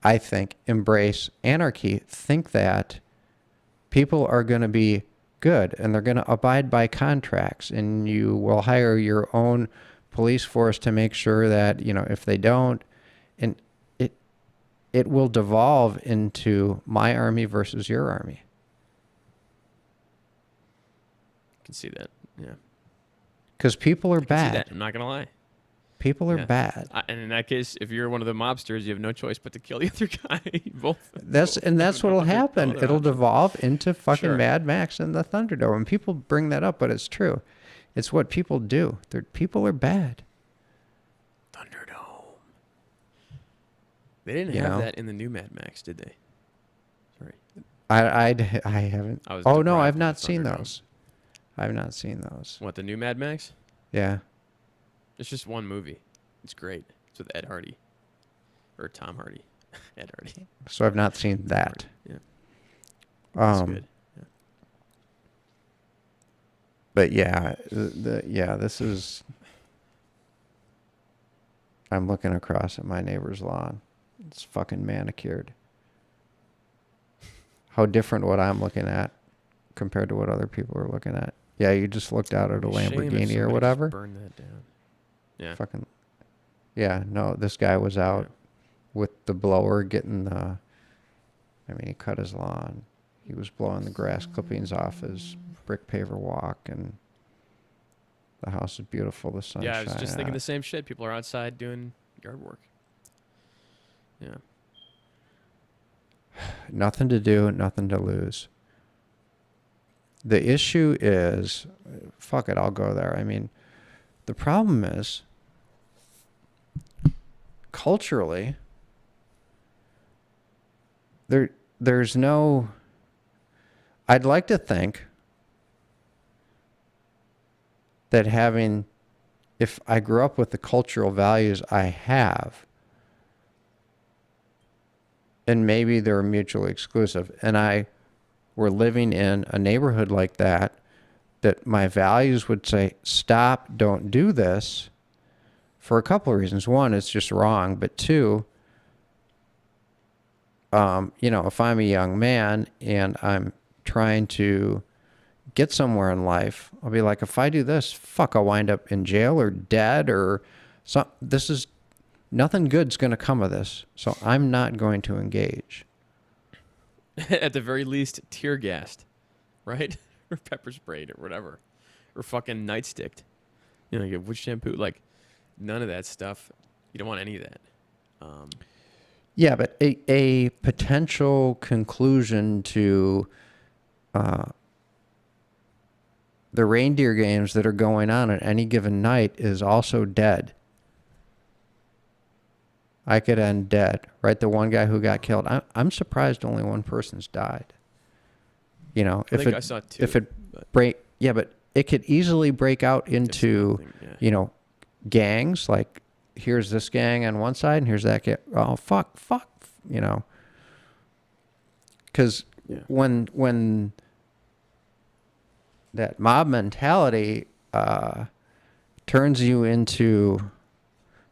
I think, embrace anarchy think that people are going to be good and they're going to abide by contracts, and you will hire your own police force to make sure that, you know, if they don't, and it will devolve into my army versus your army. I can see that. Yeah. Because people are I can see bad. that. I'm not going to lie. People are Yeah. bad. And in that case, if you're one of the mobsters, you have no choice but to kill the other guy. Both. That's what'll happen. other It'll options. devolve into fucking Sure. Mad Max and the Thunderdome. And people bring that up, but it's true. It's what people do. People are bad. Thunderdome. They didn't You have know? that in the new Mad Max, did they? Sorry. I haven't. I was Oh no, deprived I've of not the seen Thunderdome. those. I've not seen those. What, the new Mad Max? Yeah. It's just one movie. It's great. It's with Ed Hardy. Or Tom Hardy. Ed Hardy. So I've not seen that. Yeah. It's good. Yeah. But yeah, this is. I'm looking across at my neighbor's lawn. It's fucking manicured. How different what I'm looking at compared to what other people are looking at. Yeah, you just looked out at a Shame if Lamborghini somebody or just whatever. burned that down. Yeah. Fucking. Yeah, no, this guy was out with the blower getting the, I mean, he cut his lawn. He was blowing the grass clippings off his brick paver walk, and the house is beautiful. The sun's Yeah, I was shining just thinking out. the same shit. People are outside doing yard work. Yeah. Nothing to do, nothing to lose. The issue is, fuck it, I'll go there. I mean, the problem is, culturally, there's no, I'd like to think that having, if I grew up with the cultural values I have, and maybe they're mutually exclusive, and I were living in a neighborhood like that, that my values would say, stop, don't do this, for a couple of reasons. One, it's just wrong, but two, if I'm a young man and I'm trying to get somewhere in life, I'll be like, if I do this, fuck, I'll wind up in jail or dead or something. This is, nothing good's going to come of this. So I'm not going to engage. At the very least, tear gassed, right? Or pepper sprayed or whatever. Or fucking nightsticked. You get wood shampoo. Like, none of that stuff. You don't want any of that. Yeah, but a potential conclusion to the reindeer games that are going on at any given night is also dead. I could end dead, right? The one guy who got killed. I'm surprised only one person's died. I think I saw two. But it could easily break out into, gangs. Like, here's this gang on one side, and here's that gang. Oh, fuck, because when that mob mentality turns you into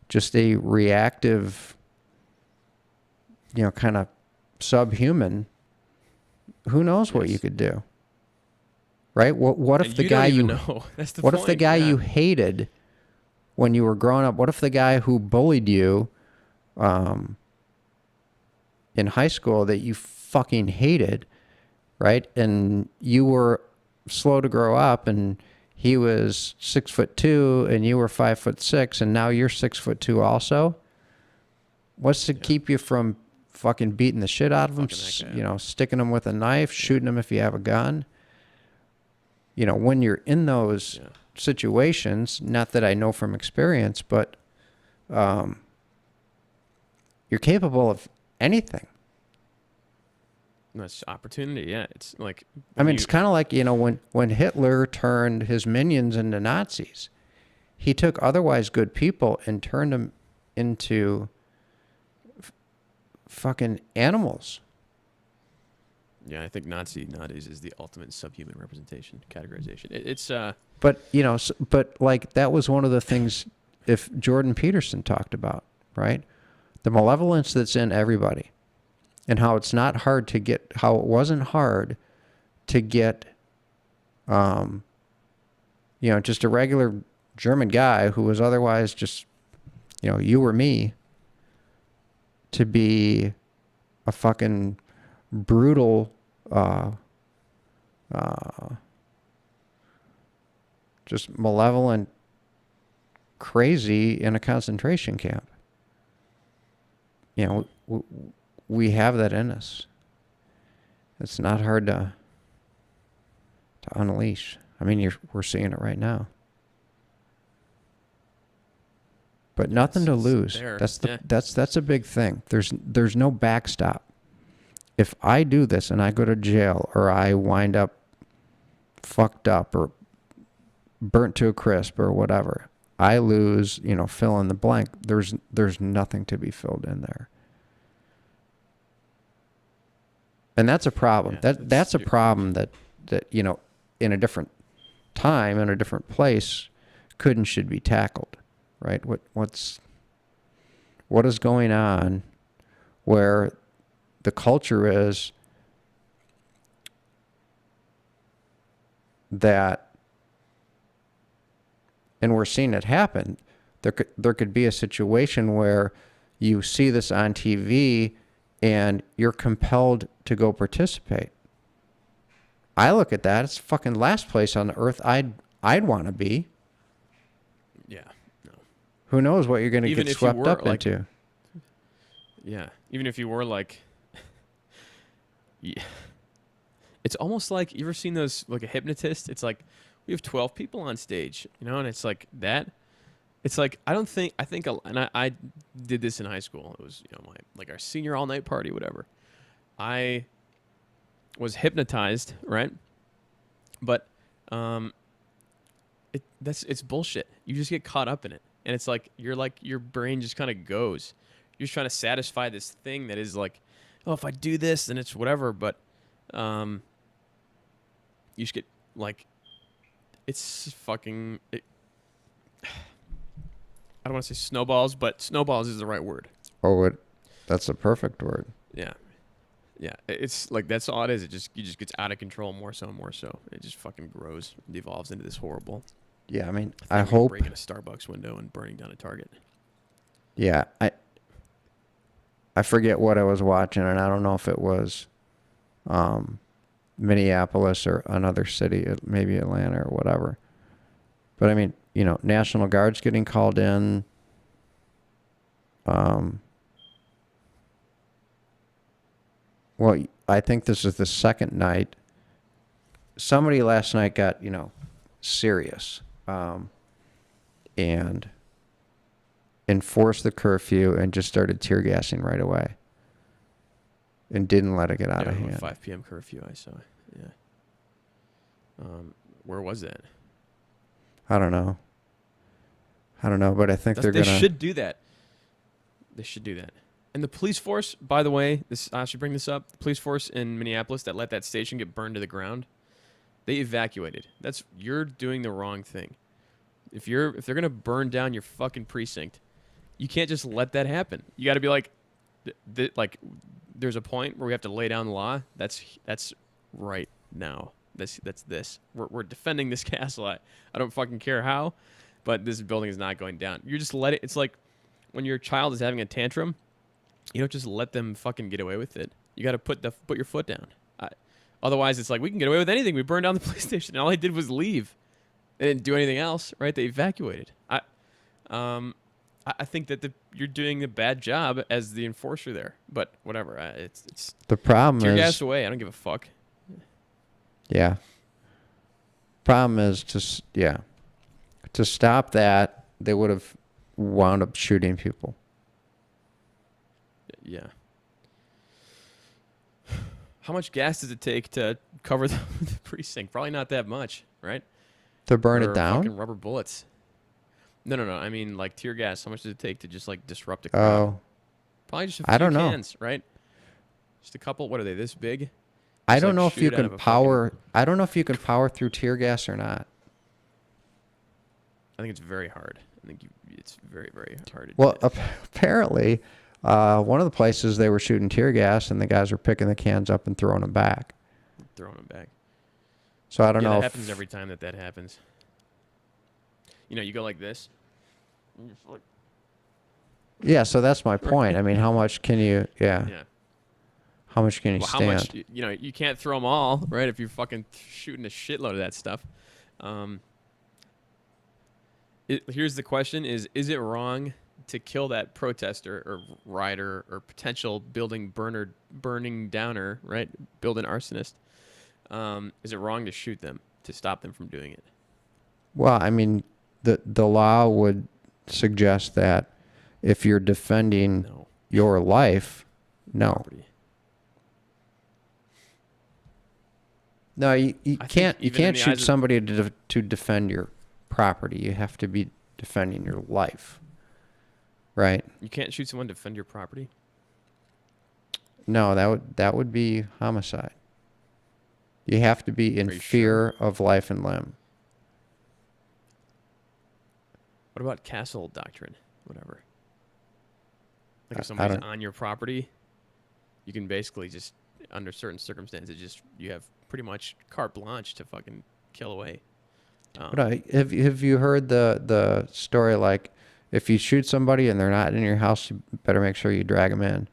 just a reactive, kind of subhuman, who knows what you could do, right? What if the guy you know? That's the what point. if the guy you hated when you were growing up? What if the guy who bullied you in high school that you fucking hated, right? And you were slow to grow up, and he was 6'2" and you were 5'6", and now you're 6'2" also. What's to keep you from fucking beating the shit out of him? Sticking him with a knife, shooting him if you have a gun. When you're in those situations, not that I know from experience, but you're capable of anything. That's opportunity. Yeah, it's like. It's kind of like when Hitler turned his minions into Nazis, he took otherwise good people and turned them into fucking animals. Yeah, I think Nazi nowadays is the ultimate subhuman representation categorization. It's but like that was one of the things if Jordan Peterson talked about, right? The malevolence that's in everybody. And how it's not hard to get, how it wasn't hard to get, just a regular German guy who was otherwise just, you or me, to be a fucking brutal, just malevolent, crazy in a concentration camp. We have that in us. It's not hard to unleash. We're seeing it right now. But nothing to lose. That's a big thing. There's no backstop. If I do this and I go to jail or I wind up fucked up or burnt to a crisp or whatever, I lose, fill in the blank. There's nothing to be filled in there. And that's a problem. That's a problem that in a different time, in a different place, could and should be tackled, right? What is going on where the culture is that, and we're seeing it happen, there could be a situation where you see this on TV and you're compelled to go participate. I look at that, it's fucking last place on the earth I'd want to be. Yeah. No. Who knows what you're going to Even get if you swept were, up like- into. Yeah. Even if you were like, yeah. It's almost like, you ever seen those, like a hypnotist? It's like, we have 12 people on stage, you know, and it's like that. It's like, I did this in high school. It was, you know, like our senior all night party, whatever. I was hypnotized, right? But, it's bullshit. You just get caught up in it. And it's like, your brain just kind of goes. You're just trying to satisfy this thing that is like, oh, if I do this, then it's whatever. But, you just get like, it's fucking, I don't want to say snowballs, but snowballs is the right word. That's a perfect word. Yeah. Yeah. It's like, that's all it is. It just gets out of control more so and more so. It just fucking grows and devolves into this horrible. Yeah. I mean, thing I where you're hope. breaking a Starbucks window and burning down a Target. Yeah. I forget what I was watching, and I don't know if it was Minneapolis or another city, maybe Atlanta or whatever. But I mean, you know, National Guard's getting called in. Well, I think this is the second night. Somebody last night got, you know, serious and enforced the curfew and just started tear gassing right away and didn't let it get out of hand. 5 p.m. curfew, I saw. Yeah. Where was that? I don't know, but I think They they're gonna. should do that. They should do that. And the police force, by the way, I should bring this up. The police force in Minneapolis that let that station get burned to the ground, they evacuated. You're doing the wrong thing. If they're gonna burn down your fucking precinct, you can't just let that happen. You got to be like, there's a point where we have to lay down the law. That's right now. That's this. We're defending this castle. I don't fucking care how, but this building is not going down. You just let it. It's like when your child is having a tantrum, you don't just let them fucking get away with it. You got to put your foot down. Otherwise, it's like, we can get away with anything. We burned down the police station, and all they did was leave. They didn't do anything else, right? They evacuated. I think that you're doing a bad job as the enforcer there, but whatever. It's The problem tear is, gas away. I don't give a fuck. yeah. Problem is to stop that, they would have wound up shooting people. Yeah. How much gas does it take to cover the precinct? Probably not that much, right? To burn Or it down? fucking rubber bullets. No. I mean, like tear gas. How much does it take to just like disrupt a crowd? Oh, Probably just a few I don't know. cans, right? Just a couple. What are they? This big? I Just, don't like, know if shoot you it out can of a power. I don't know if you can power through tear gas or not. I think it's very hard. I think it's very, very hard to Well, do. apparently, one of the places they were shooting tear gas, and the guys were picking the cans up and throwing them back. Throwing them back. So I don't know. That if, happens every time that happens. You know, you go like this. and you're like- Yeah, so that's my point. I mean, how much can you? Yeah. Yeah. How much can you Well, how stand? much? You know, you can't throw them all, right? If you're fucking shooting a shitload of that stuff. Here's the question: Is it wrong to kill that protester or rioter or potential burning downer, right? Building arsonist. Is it wrong to shoot them to stop them from doing it? Well, I mean, the law would suggest that if you're defending No. your life, no. Property. No, you I think can't even in the shoot eyes of- somebody to defend your property. You have to be defending your life, right? You can't shoot someone to defend your property. No, that would be homicide. You have to be in Are you fear of life and limb. What about castle doctrine? Whatever. Like if I somebody's don't- on your property, you can basically just, under certain circumstances, you have pretty much carte blanche to fucking kill away. But have you heard the story, like If you shoot somebody and they're not in your house, you better make sure you drag them in.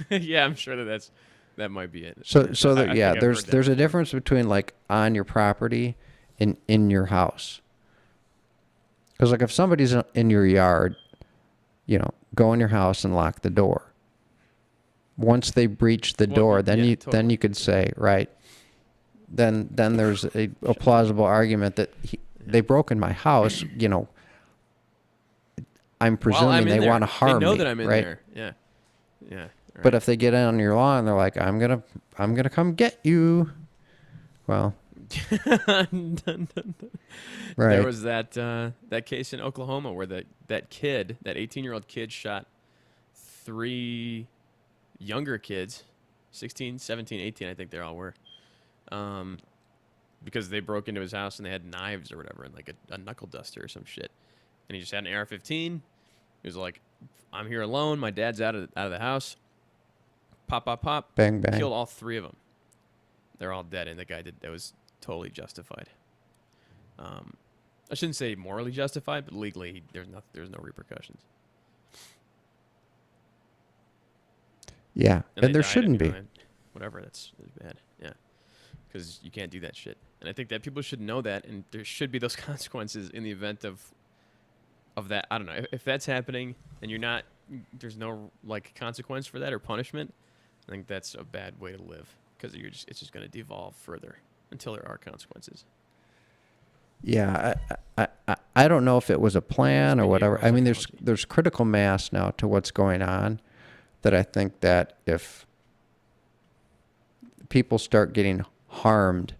Yeah, I'm sure that might be it. There's a difference between like on your property and in your house. Because like if somebody's in your yard, go in your house and lock the door. Once they breach the door, then you could say, right. Then there's a plausible argument that they broke in my house. I'm presuming they want to harm me. They know that I'm in right? there. Yeah. Yeah. Right. But if they get in on your lawn, they're like, I'm gonna come get you. Well, right. There was that case in Oklahoma where that 18-year-old kid shot 3 younger kids, 16, 17, 18, I think they all were, because they broke into his house and they had knives or whatever and like a knuckle duster or some shit. And he just had an AR-15. He was like, I'm here alone. My dad's out of the house. Pop, pop, pop. Bang, bang. Killed all 3 of them. They're all dead, and the guy that was totally justified. I shouldn't say morally justified, but legally there's no repercussions. Yeah, and there shouldn't be. Whatever, that's bad. Yeah, because you can't do that shit. And I think that people should know that, and there should be those consequences in the event of that. I don't know if that's happening, and there's no like consequence for that or punishment. I think that's a bad way to live because it's just going to devolve further until there are consequences. Yeah, I don't know if it was a plan or whatever. I mean, there's critical mass now to what's going on that I think that if people start getting harmed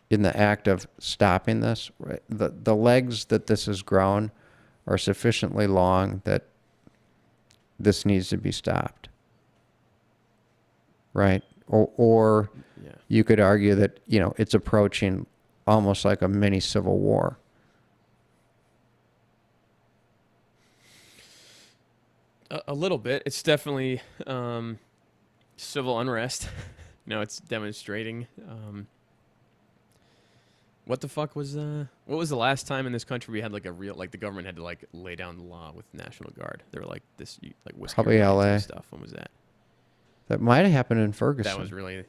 in the act of stopping this, right, the legs that this has grown are sufficiently long that this needs to be stopped. Right? Or yeah. You could argue that, it's approaching almost like a mini civil war. A little bit. It's definitely civil unrest. It's demonstrating. What the fuck was what was the last time in this country we had like a real, like the government had to like lay down the law with National Guard? They were like this, like whiskey probably LA stuff. When was that? That might have happened in Ferguson. That was really.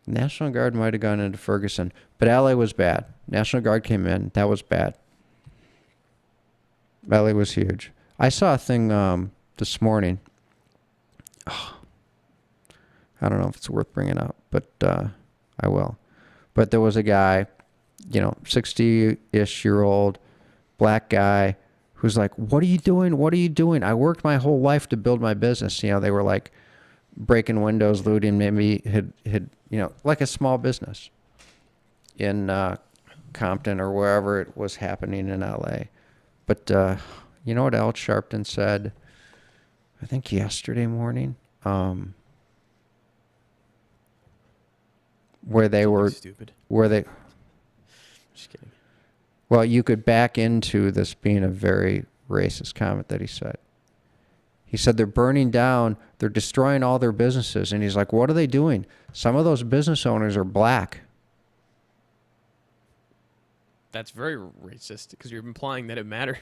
National Guard might have gone into Ferguson, but LA was bad. National Guard came in. That was bad. LA was huge. I saw a thing this morning. Oh, I don't know if it's worth bringing up, but I will. But there was a guy, 60-ish year old black guy who's like, what are you doing? What are you doing? I worked my whole life to build my business. They were like breaking windows, looting, maybe had like a small business in Compton or wherever it was happening in LA. But you know what Al Sharpton said, I think yesterday morning? Where they were stupid. Just kidding. Well, you could back into this being a very racist comment that he said. He said they're burning down, they're destroying all their businesses. And he's like, what are they doing? Some of those business owners are black. That's very racist because you're implying that it matters.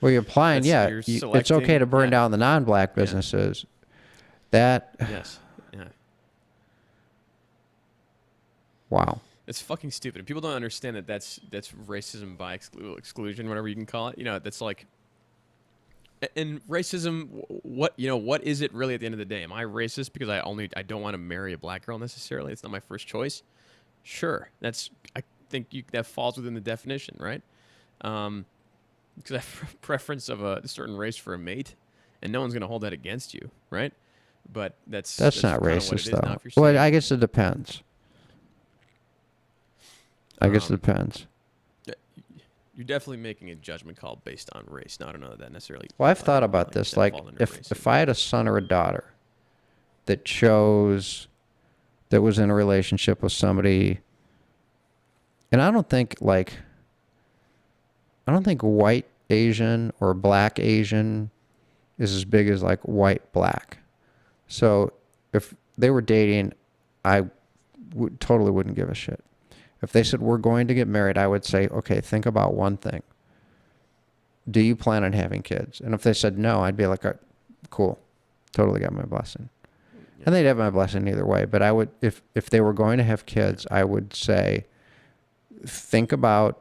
Well, you're implying, it's okay to burn down the non-black businesses. Yeah. Yes. Yeah. Wow. It's fucking stupid. People don't understand that that's racism by exclusion, whatever you can call it. That's like, and racism. What is it really at the end of the day? Am I racist because I don't want to marry a black girl necessarily? It's not my first choice. Sure, I think that falls within the definition, right? Because I have a preference of a certain race for a mate, and no one's going to hold that against you, right? But that's not racist, though. Well, I guess it depends. I guess it depends. You're definitely making a judgment call based on race. Now, I don't know that necessarily. Well, I've thought about this. Like, if I had a son or a daughter that was in a relationship with somebody, and I don't think white Asian or black Asian is as big as like white black. So if they were dating, I totally wouldn't give a shit. If they said, we're going to get married, I would say, okay, think about one thing. Do you plan on having kids? And if they said no, I'd be like, cool, totally got my blessing. Yeah. And they'd have my blessing either way. But I would, if they were going to have kids, I would say, think about,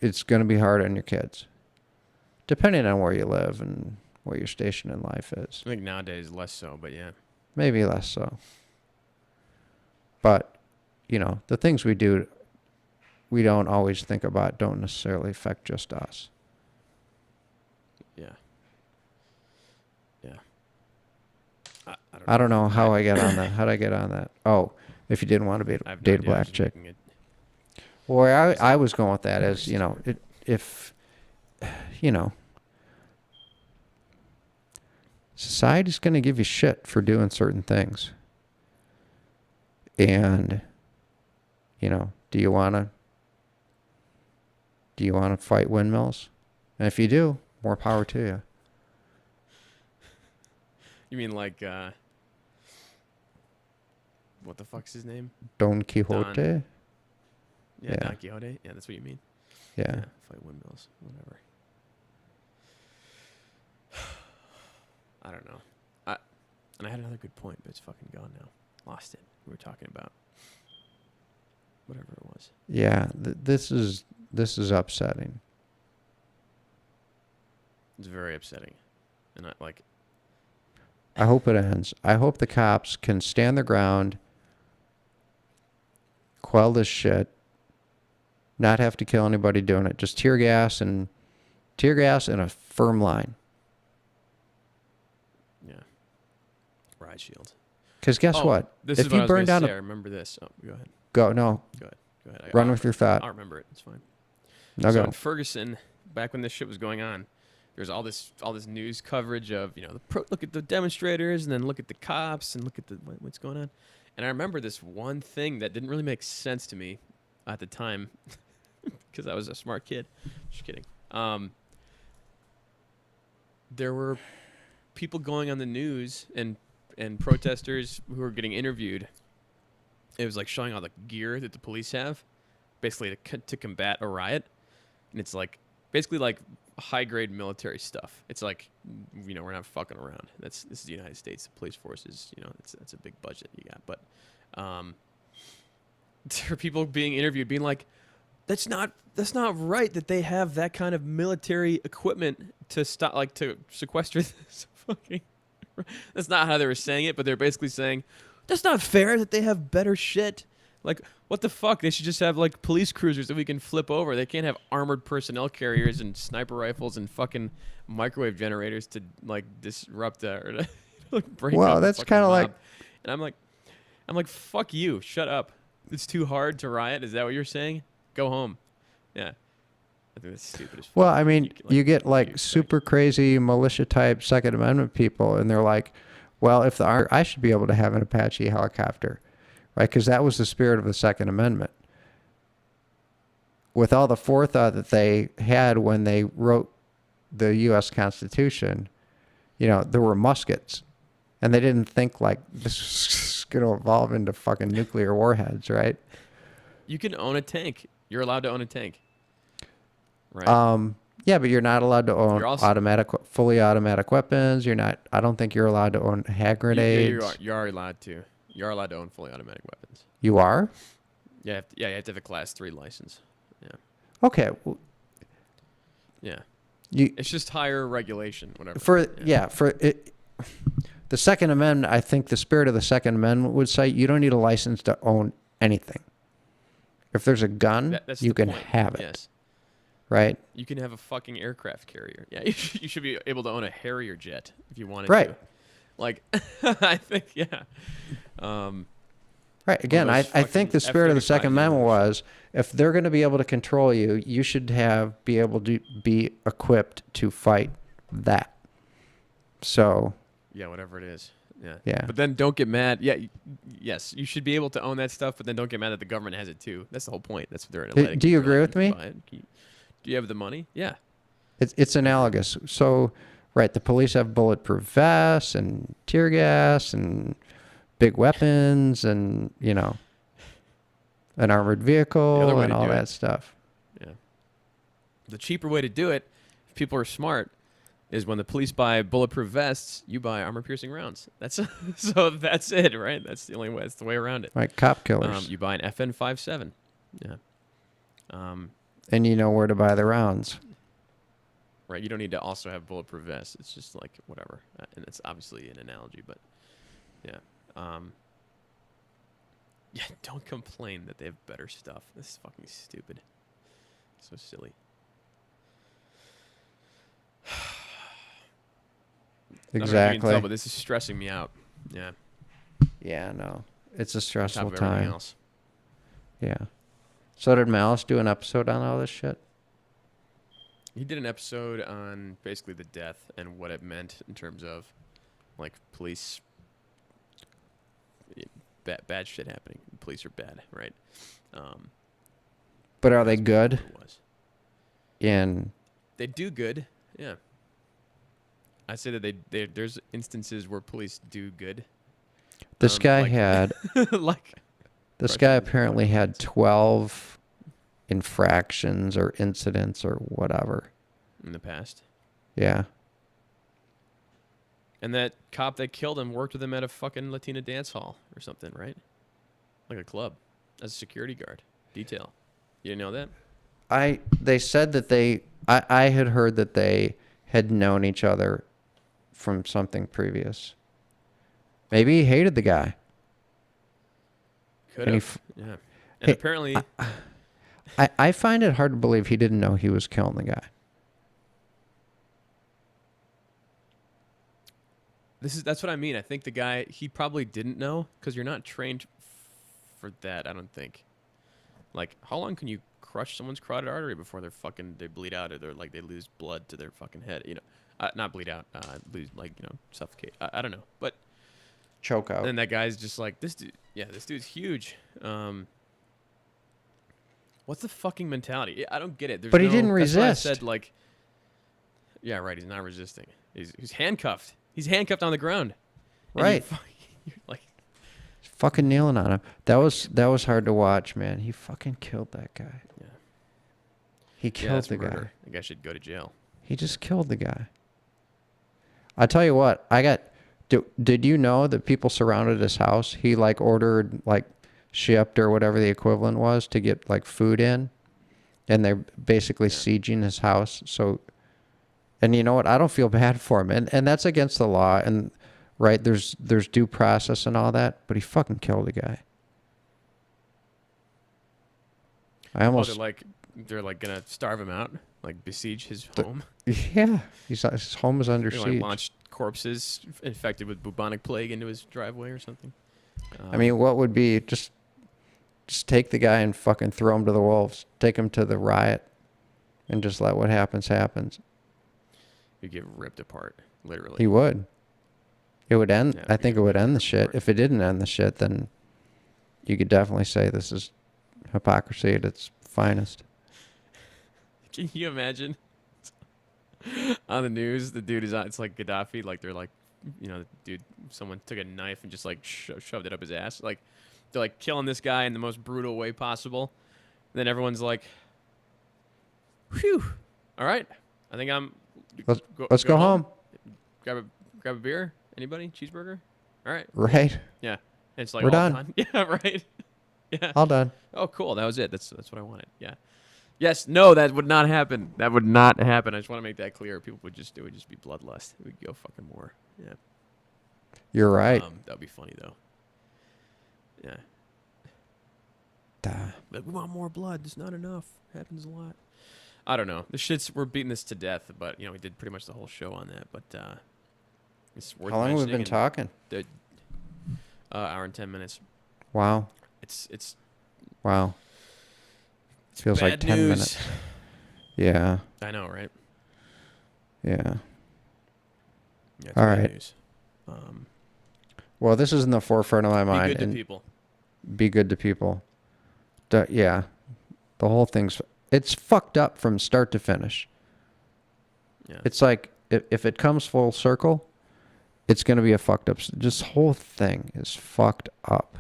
it's going to be hard on your kids, depending on where you live and where your station in life is. I think nowadays less so, but yeah. Maybe less so. But, the things we do, we don't always think about, don't necessarily affect just us. Yeah. Yeah. I don't know how I get on that. How did I get on that? Oh, if you didn't want to date a black chick. Well, I was going with that as, if society's going to give you shit for doing certain things. And, do you want to fight windmills? And if you do, more power to you. You mean like, what the fuck's his name? Don Quixote? Yeah, Don Quixote. Yeah, that's what you mean. Yeah. Fight windmills, whatever. I don't know. And I had another good point, but it's fucking gone now. Lost it. We were talking about whatever it was. Yeah, this is upsetting. It's very upsetting, and I hope it ends. I hope the cops can stand their ground, quell this shit, not have to kill anybody doing it. Just tear gas and a firm line. Yeah. Riot shield. Because guess what? This if is what you I was burn gonna down say. I remember this. Oh, go ahead. Go ahead. Go ahead. Run with your thought. I'll remember it. It's fine. No, so go. in Ferguson, back when this shit was going on, there's all this news coverage of look at the demonstrators and then look at the cops and look at what's going on. And I remember this one thing that didn't really make sense to me at the time because I was a smart kid. Just kidding. There were people going on the news and protesters who were getting interviewed. It was like showing all the gear that the police have, basically to combat a riot, and it's like basically like high grade military stuff. It's like we're not fucking around. This is the United States. The police forces, that's a big budget you got. But there are people being interviewed, being like, that's not right that they have that kind of military equipment to stop, like to sequester this fucking. That's not how they were saying it, but they're basically saying that's not fair that they have better shit. Like, what the fuck? They should just have like police cruisers that we can flip over. They can't have armored personnel carriers and sniper rifles and fucking microwave generators to like disrupt or to break up. Well, that's kind of like. And I'm like, fuck you. Shut up. It's too hard to riot. Is that what you're saying? Go home. Yeah. I think that's stupid as fuck. Well, I mean, you get like super crazy militia type Second Amendment people, and they're like, well, if I should be able to have an Apache helicopter, right? Because that was the spirit of the Second Amendment. With all the forethought that they had when they wrote the U.S. Constitution, there were muskets, and they didn't think like this was going to evolve into fucking nuclear warheads, right? You can own a tank. You're allowed to own a tank. Right. Yeah, but you're not allowed to own fully automatic weapons. You're not. I don't think you're allowed to own hand grenades. You are allowed to. You are allowed to own fully automatic weapons. You are? Yeah, you have to have a Class 3 license. Yeah. Okay. Yeah. It's just higher regulation, whatever. The Second Amendment, I think the spirit of the Second Amendment would say you don't need a license to own anything. If there's a gun, you can have it. Yes. Right? You can have a fucking aircraft carrier. Yeah, you should be able to own a Harrier jet if you wanted to. Like, I think, yeah. Right. Again, I think the spirit of the Second Amendment was if they're going to be able to control you, you should be able to be equipped to fight that. So. Yeah, whatever it is. Yeah. Yeah. But then don't get mad. Yeah. Yes, you should be able to own that stuff, but then don't get mad that the government has it too. That's the whole point. That's what they're letting. Do you agree with me? Do you have the money? Yeah. It's analogous. So, right, the police have bulletproof vests and tear gas and big weapons and, you know, an armored The other vehicle way and to all do that it. stuff. Yeah. The cheaper way to do it, if people are smart, is when the police buy bulletproof vests, you buy armor-piercing rounds. That's so that's it, right? That's the only way. That's the way around it. Like cop killers. You buy an FN-57. Yeah. And you know where to buy the rounds. Right. You don't need to also have bulletproof vests. It's just like whatever, and it's obviously an analogy, but yeah. Yeah. Don't complain that they have better stuff. This is fucking stupid. So silly. I don't know if you can Exactly. tell, but this is stressing me out. Yeah. Yeah, no. It's a On top stressful of everything time. else. Yeah. So did Malice do an episode on all this shit? He did an episode on basically the death and what it meant in terms of like police bad shit happening. Police are bad, right? But are they that's good? what it was. In They do good. Yeah. I say that there's instances where police do good. this guy like- had like this Correction guy is apparently important. had 12 infractions or incidents or whatever. in the past. Yeah. And that cop that killed him worked with him at a fucking Latina dance hall or something, right? Like a club as a security guard. Detail. You didn't know that? They said that I had heard that they had known each other from something previous. Maybe he hated the guy. Could And he have. f- Yeah. And Hey, apparently, I find it hard to believe he didn't know he was killing the guy. that's what I mean. I think the guy, he probably didn't know because you're not trained for that, I don't think. Like, how long can you crush someone's carotid artery before they bleed out or they lose blood to their fucking head? You know, not bleed out, lose, suffocate. I don't know. But Choke out. then that guy's just like, this dude's huge. What's the fucking mentality? I don't get it. But he didn't that's why I resist. said, like, yeah, right. He's not resisting. He's handcuffed. He's handcuffed on the ground. And Right. You're like, Fucking kneeling on him. That was hard to watch, man. He fucking killed that guy. yeah, He yeah, killed that's the murder. guy. The guy should go to jail. He just killed the guy. I tell you what, did you know that people surrounded his house? He ordered shipped or whatever the equivalent was to get food in, and they're basically sieging his house. So, and you know what? I don't feel bad for him, and that's against the law. And right, there's due process and all that, but he fucking killed the guy. I almost They're gonna starve him out, besiege his home. yeah. His home is under They siege. launch corpses infected with bubonic plague into his driveway or something. I mean, what would be just take the guy and fucking throw him to the wolves. Take him to the riot, and just let what happens happens. You get ripped apart, literally. He would. It would end. Yeah, I think it would end the shit. apart. If it didn't end the shit, then you could definitely say this is hypocrisy at its finest. Can you imagine? On the news, the dude is on. It's like Gaddafi. Someone took a knife and just shoved it up his ass. They're killing this guy in the most brutal way possible. Then everyone's like, "Whew, all right, I think I'm." Let's go home. Grab a beer. Anybody? Cheeseburger. All right. Right? Yeah. And it's We're all done. Yeah. Right. Yeah. All done. Oh, cool. That was it. That's what I wanted. Yeah. Yes. No, that would not happen. That would not happen. I just want to make that clear. It would just be bloodlust. It would go fucking more. Yeah. You're right. That would be funny though. Yeah. Duh. We want more blood. There's not enough. Happens a lot. I don't know. We're beating this to death, but we did pretty much the whole show on that. But it's worth. How long have we been mentioning, talking? and hour and 10 minutes. Wow. It's Wow. Feels like bad 10 news. minutes. Yeah. I know, right? Yeah. Yeah, it's All bad right. news. Well, this is in the forefront of my Be mind. good to and people. Be good to people. Yeah. The whole it's fucked up from start to finish. Yeah. It's like if it comes full circle It's going to be a fucked up. This whole thing is fucked up.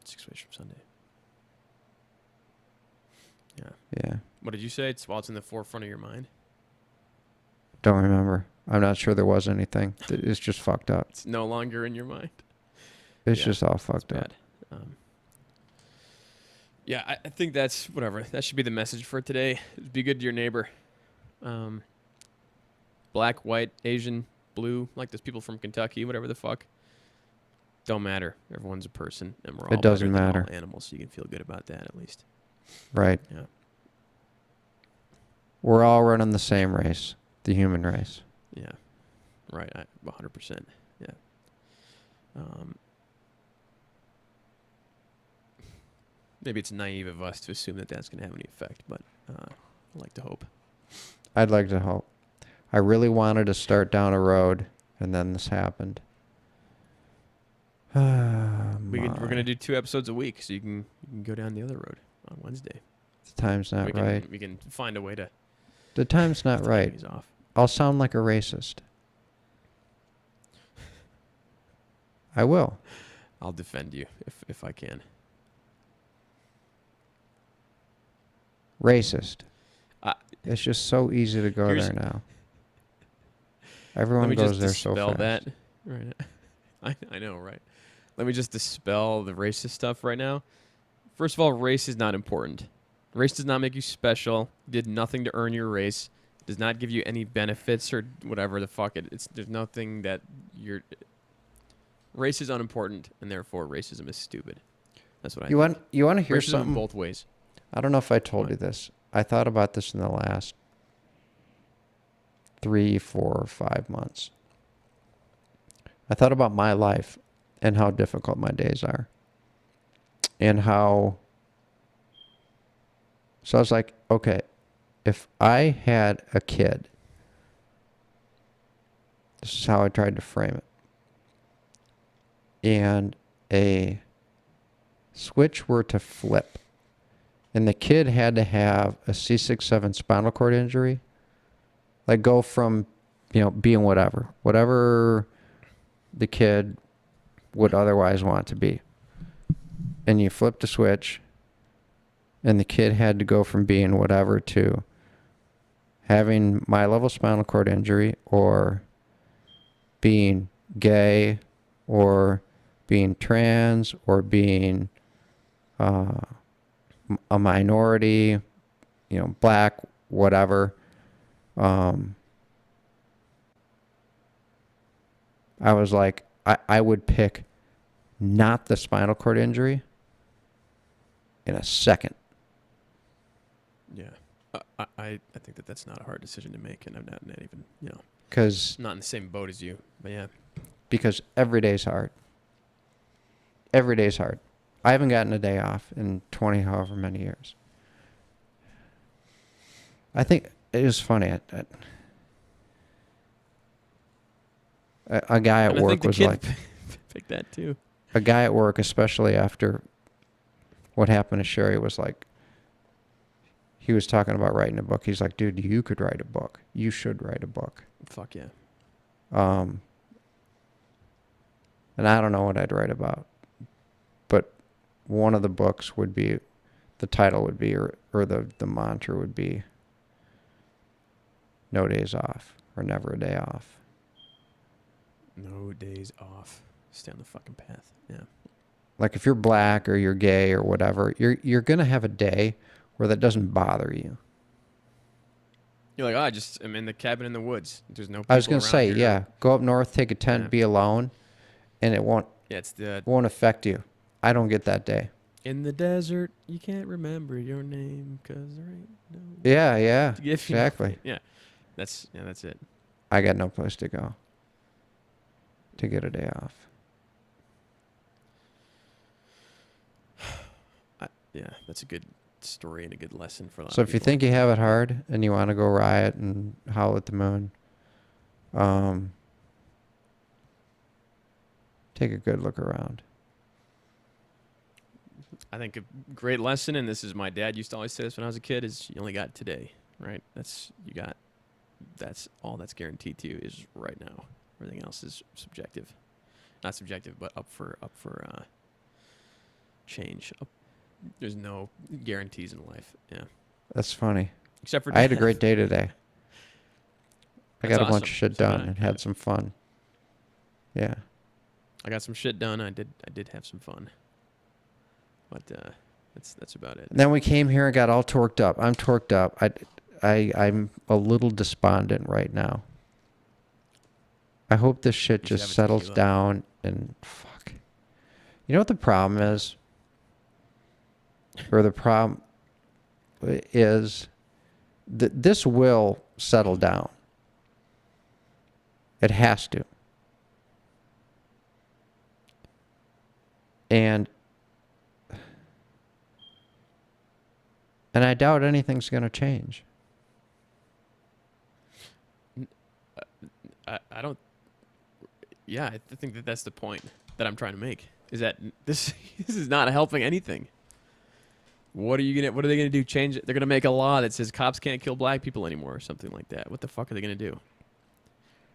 6 weeks from Sunday. Yeah. Yeah. What did you say? It's in the forefront of your mind. Don't remember. I'm not sure there was anything. It's just fucked up. It's no longer in your mind. It's just all fucked up. Bad. Yeah, I think that's whatever. That should be the message for today. Be good to your neighbor. Black, white, Asian, blue, like those people from Kentucky, whatever the fuck. Don't matter. Everyone's a person, and we're all It doesn't better than matter. all animals, so you can feel good about that at least. Right. Yeah. We're all running the same race, the human race. Yeah. Right. 100%. Yeah. Maybe it's naive of us to assume that that's going to have any effect, but I like to hope. I'd like to hope. I really wanted to start down a road, and then this happened. We're going to do 2 episodes a week, so you can go down the other road on Wednesday. The time's not right. We can find a way to. The time's not right. Off. I'll sound like a racist. I will. I'll defend you if I can. Racist. It's just so easy to go there now. Everyone goes there so fast. That. Right. I know, right? Let me just dispel the racist stuff right now. First of all, race is not important. Race does not make you special. You did nothing to earn your race. It does not give you any benefits or whatever the fuck there's nothing that you're. Race is unimportant, and therefore racism is stupid. That's what I think. You want to hear racism something? Both ways. I don't know if I told you this. I thought about this in the last 3, 4, 5 months. I thought about my life and how difficult my days are. And how... So I was like, okay, if I had a kid, this is how I tried to frame it, and a switch were to flip, and the kid had to have a C6-7 spinal cord injury, like go from, being whatever the kid would otherwise want to be. And you flip the switch, and the kid had to go from being whatever to having my level spinal cord injury, or being gay, or being trans, or being a minority, black, whatever. I was like, I would pick not the spinal cord injury in a second. Yeah. I think that's not a hard decision to make, and I'm not even, Because not in the same boat as you, but yeah. Because every day's hard. Every day's hard. I haven't gotten a day off in 20 however many years. I think it was funny. A guy at work was like... pick that too. A guy at work, especially after what happened to Sherry, was like... He was talking about writing a book. He's like, dude, you could write a book. You should write a book. Fuck yeah. And I don't know what I'd write about. But one of the books would be, the title would be, or the mantra would be, no days off, or never a day off. No days off. Stay on the fucking path. Yeah. Like if you're black or you're gay or whatever, you're going to have a day where that doesn't bother you. You're like, I'm in the cabin in the woods. There's no people I was going to say, here. yeah, go up north, take a tent, be alone, and it won't affect you. I don't get that day. In the desert, you can't remember your name because there ain't no... Yeah, exactly. Yeah, that's it. I got no place to go to get a day off. Yeah, that's a good story and a good lesson for a lot So of if you people. think you have it hard and you want to go riot and howl at the moon, take a good look around. I think a great lesson, and this is my dad used to always say this when I was a kid, is you only got today, right? You got that's all that's guaranteed to you is right now. Everything else is subjective. Not subjective, but up for change. There's no guarantees in life. Yeah. That's funny. Except for I had a death. great day today. I That's got a bunch awesome. of shit So done did I. and had some fun. Yeah. I got some shit done. I did have some fun. But that's about it. And then we came here and got all torqued up. I'm torqued up. I'm a little despondent right now. I hope this shit You should just have a settles tequila. down and fuck. You know what the problem is? Or the problem is this will settle down. It has to. And I doubt anything's going to change. I don't. Yeah, I think that's the point that I'm trying to make. Is that this is not helping anything. What are they gonna do? Change it? They're gonna make a law that says cops can't kill black people anymore, or something like that. What the fuck are they gonna do?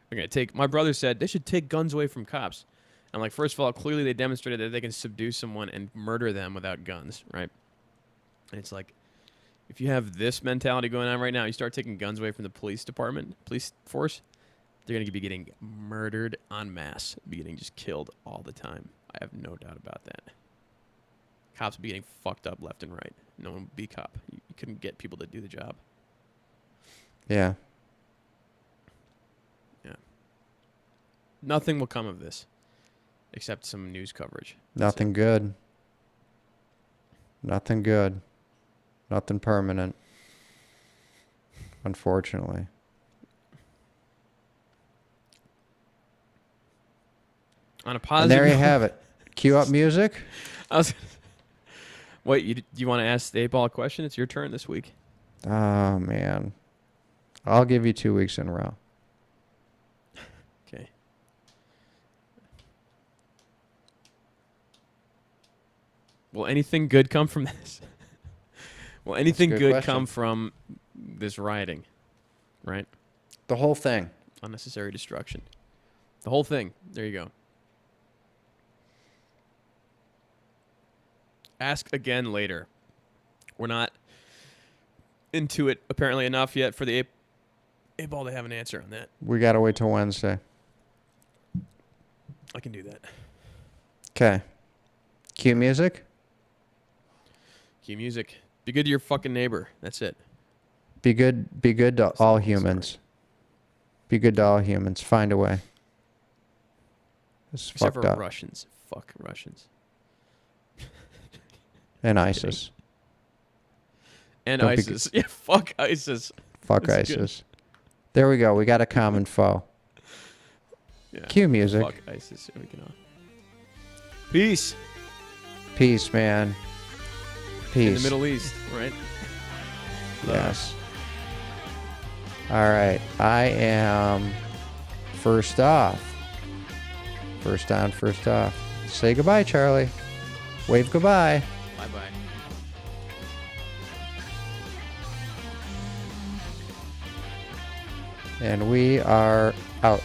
They're gonna take. My brother said they should take guns away from cops. I'm like, first of all, clearly they demonstrated that they can subdue someone and murder them without guns, right? And it's like, if you have this mentality going on right now, you start taking guns away from the police department, police force, they're going to be getting murdered en masse, be getting just killed all the time. I have no doubt about that. Cops will be getting fucked up left and right. No one would be cop. You couldn't get people to do the job. Yeah. Yeah. Nothing will come of this except some news coverage. That's Nothing good. Nothing good. Nothing permanent. Unfortunately. On a And positive there you note- have it. Cue up music. I was Wait, do you want to ask the 8-ball a question? It's your turn this week. Oh, man. I'll give you 2 weeks in a row. Okay. Will anything good come from this? Will anything good good question. come from this rioting? Right? The whole thing. Unnecessary destruction. The whole thing. There you go. Ask again later. We're not into it apparently enough yet for the 8-ball to have an answer on that. We got to wait till Wednesday. I can do that. Okay. Cue music. Cue music. Be good to your fucking neighbor. That's it. Be good to all humans. Be good to all humans. Find a way. It's Except fucked for up. Russians. Fuck Russians. And ISIS. And Don't be ISIS. Yeah, fuck ISIS. Fuck That's good. ISIS. There we go. We got a common foe. Yeah. Cue music. Fuck ISIS. Here we go. Peace. Peace, man. Peace. In the Middle East, right? Yes. All right. I am first off. First on, first off. Say goodbye, Charlie. Wave goodbye. Bye-bye. And we are out.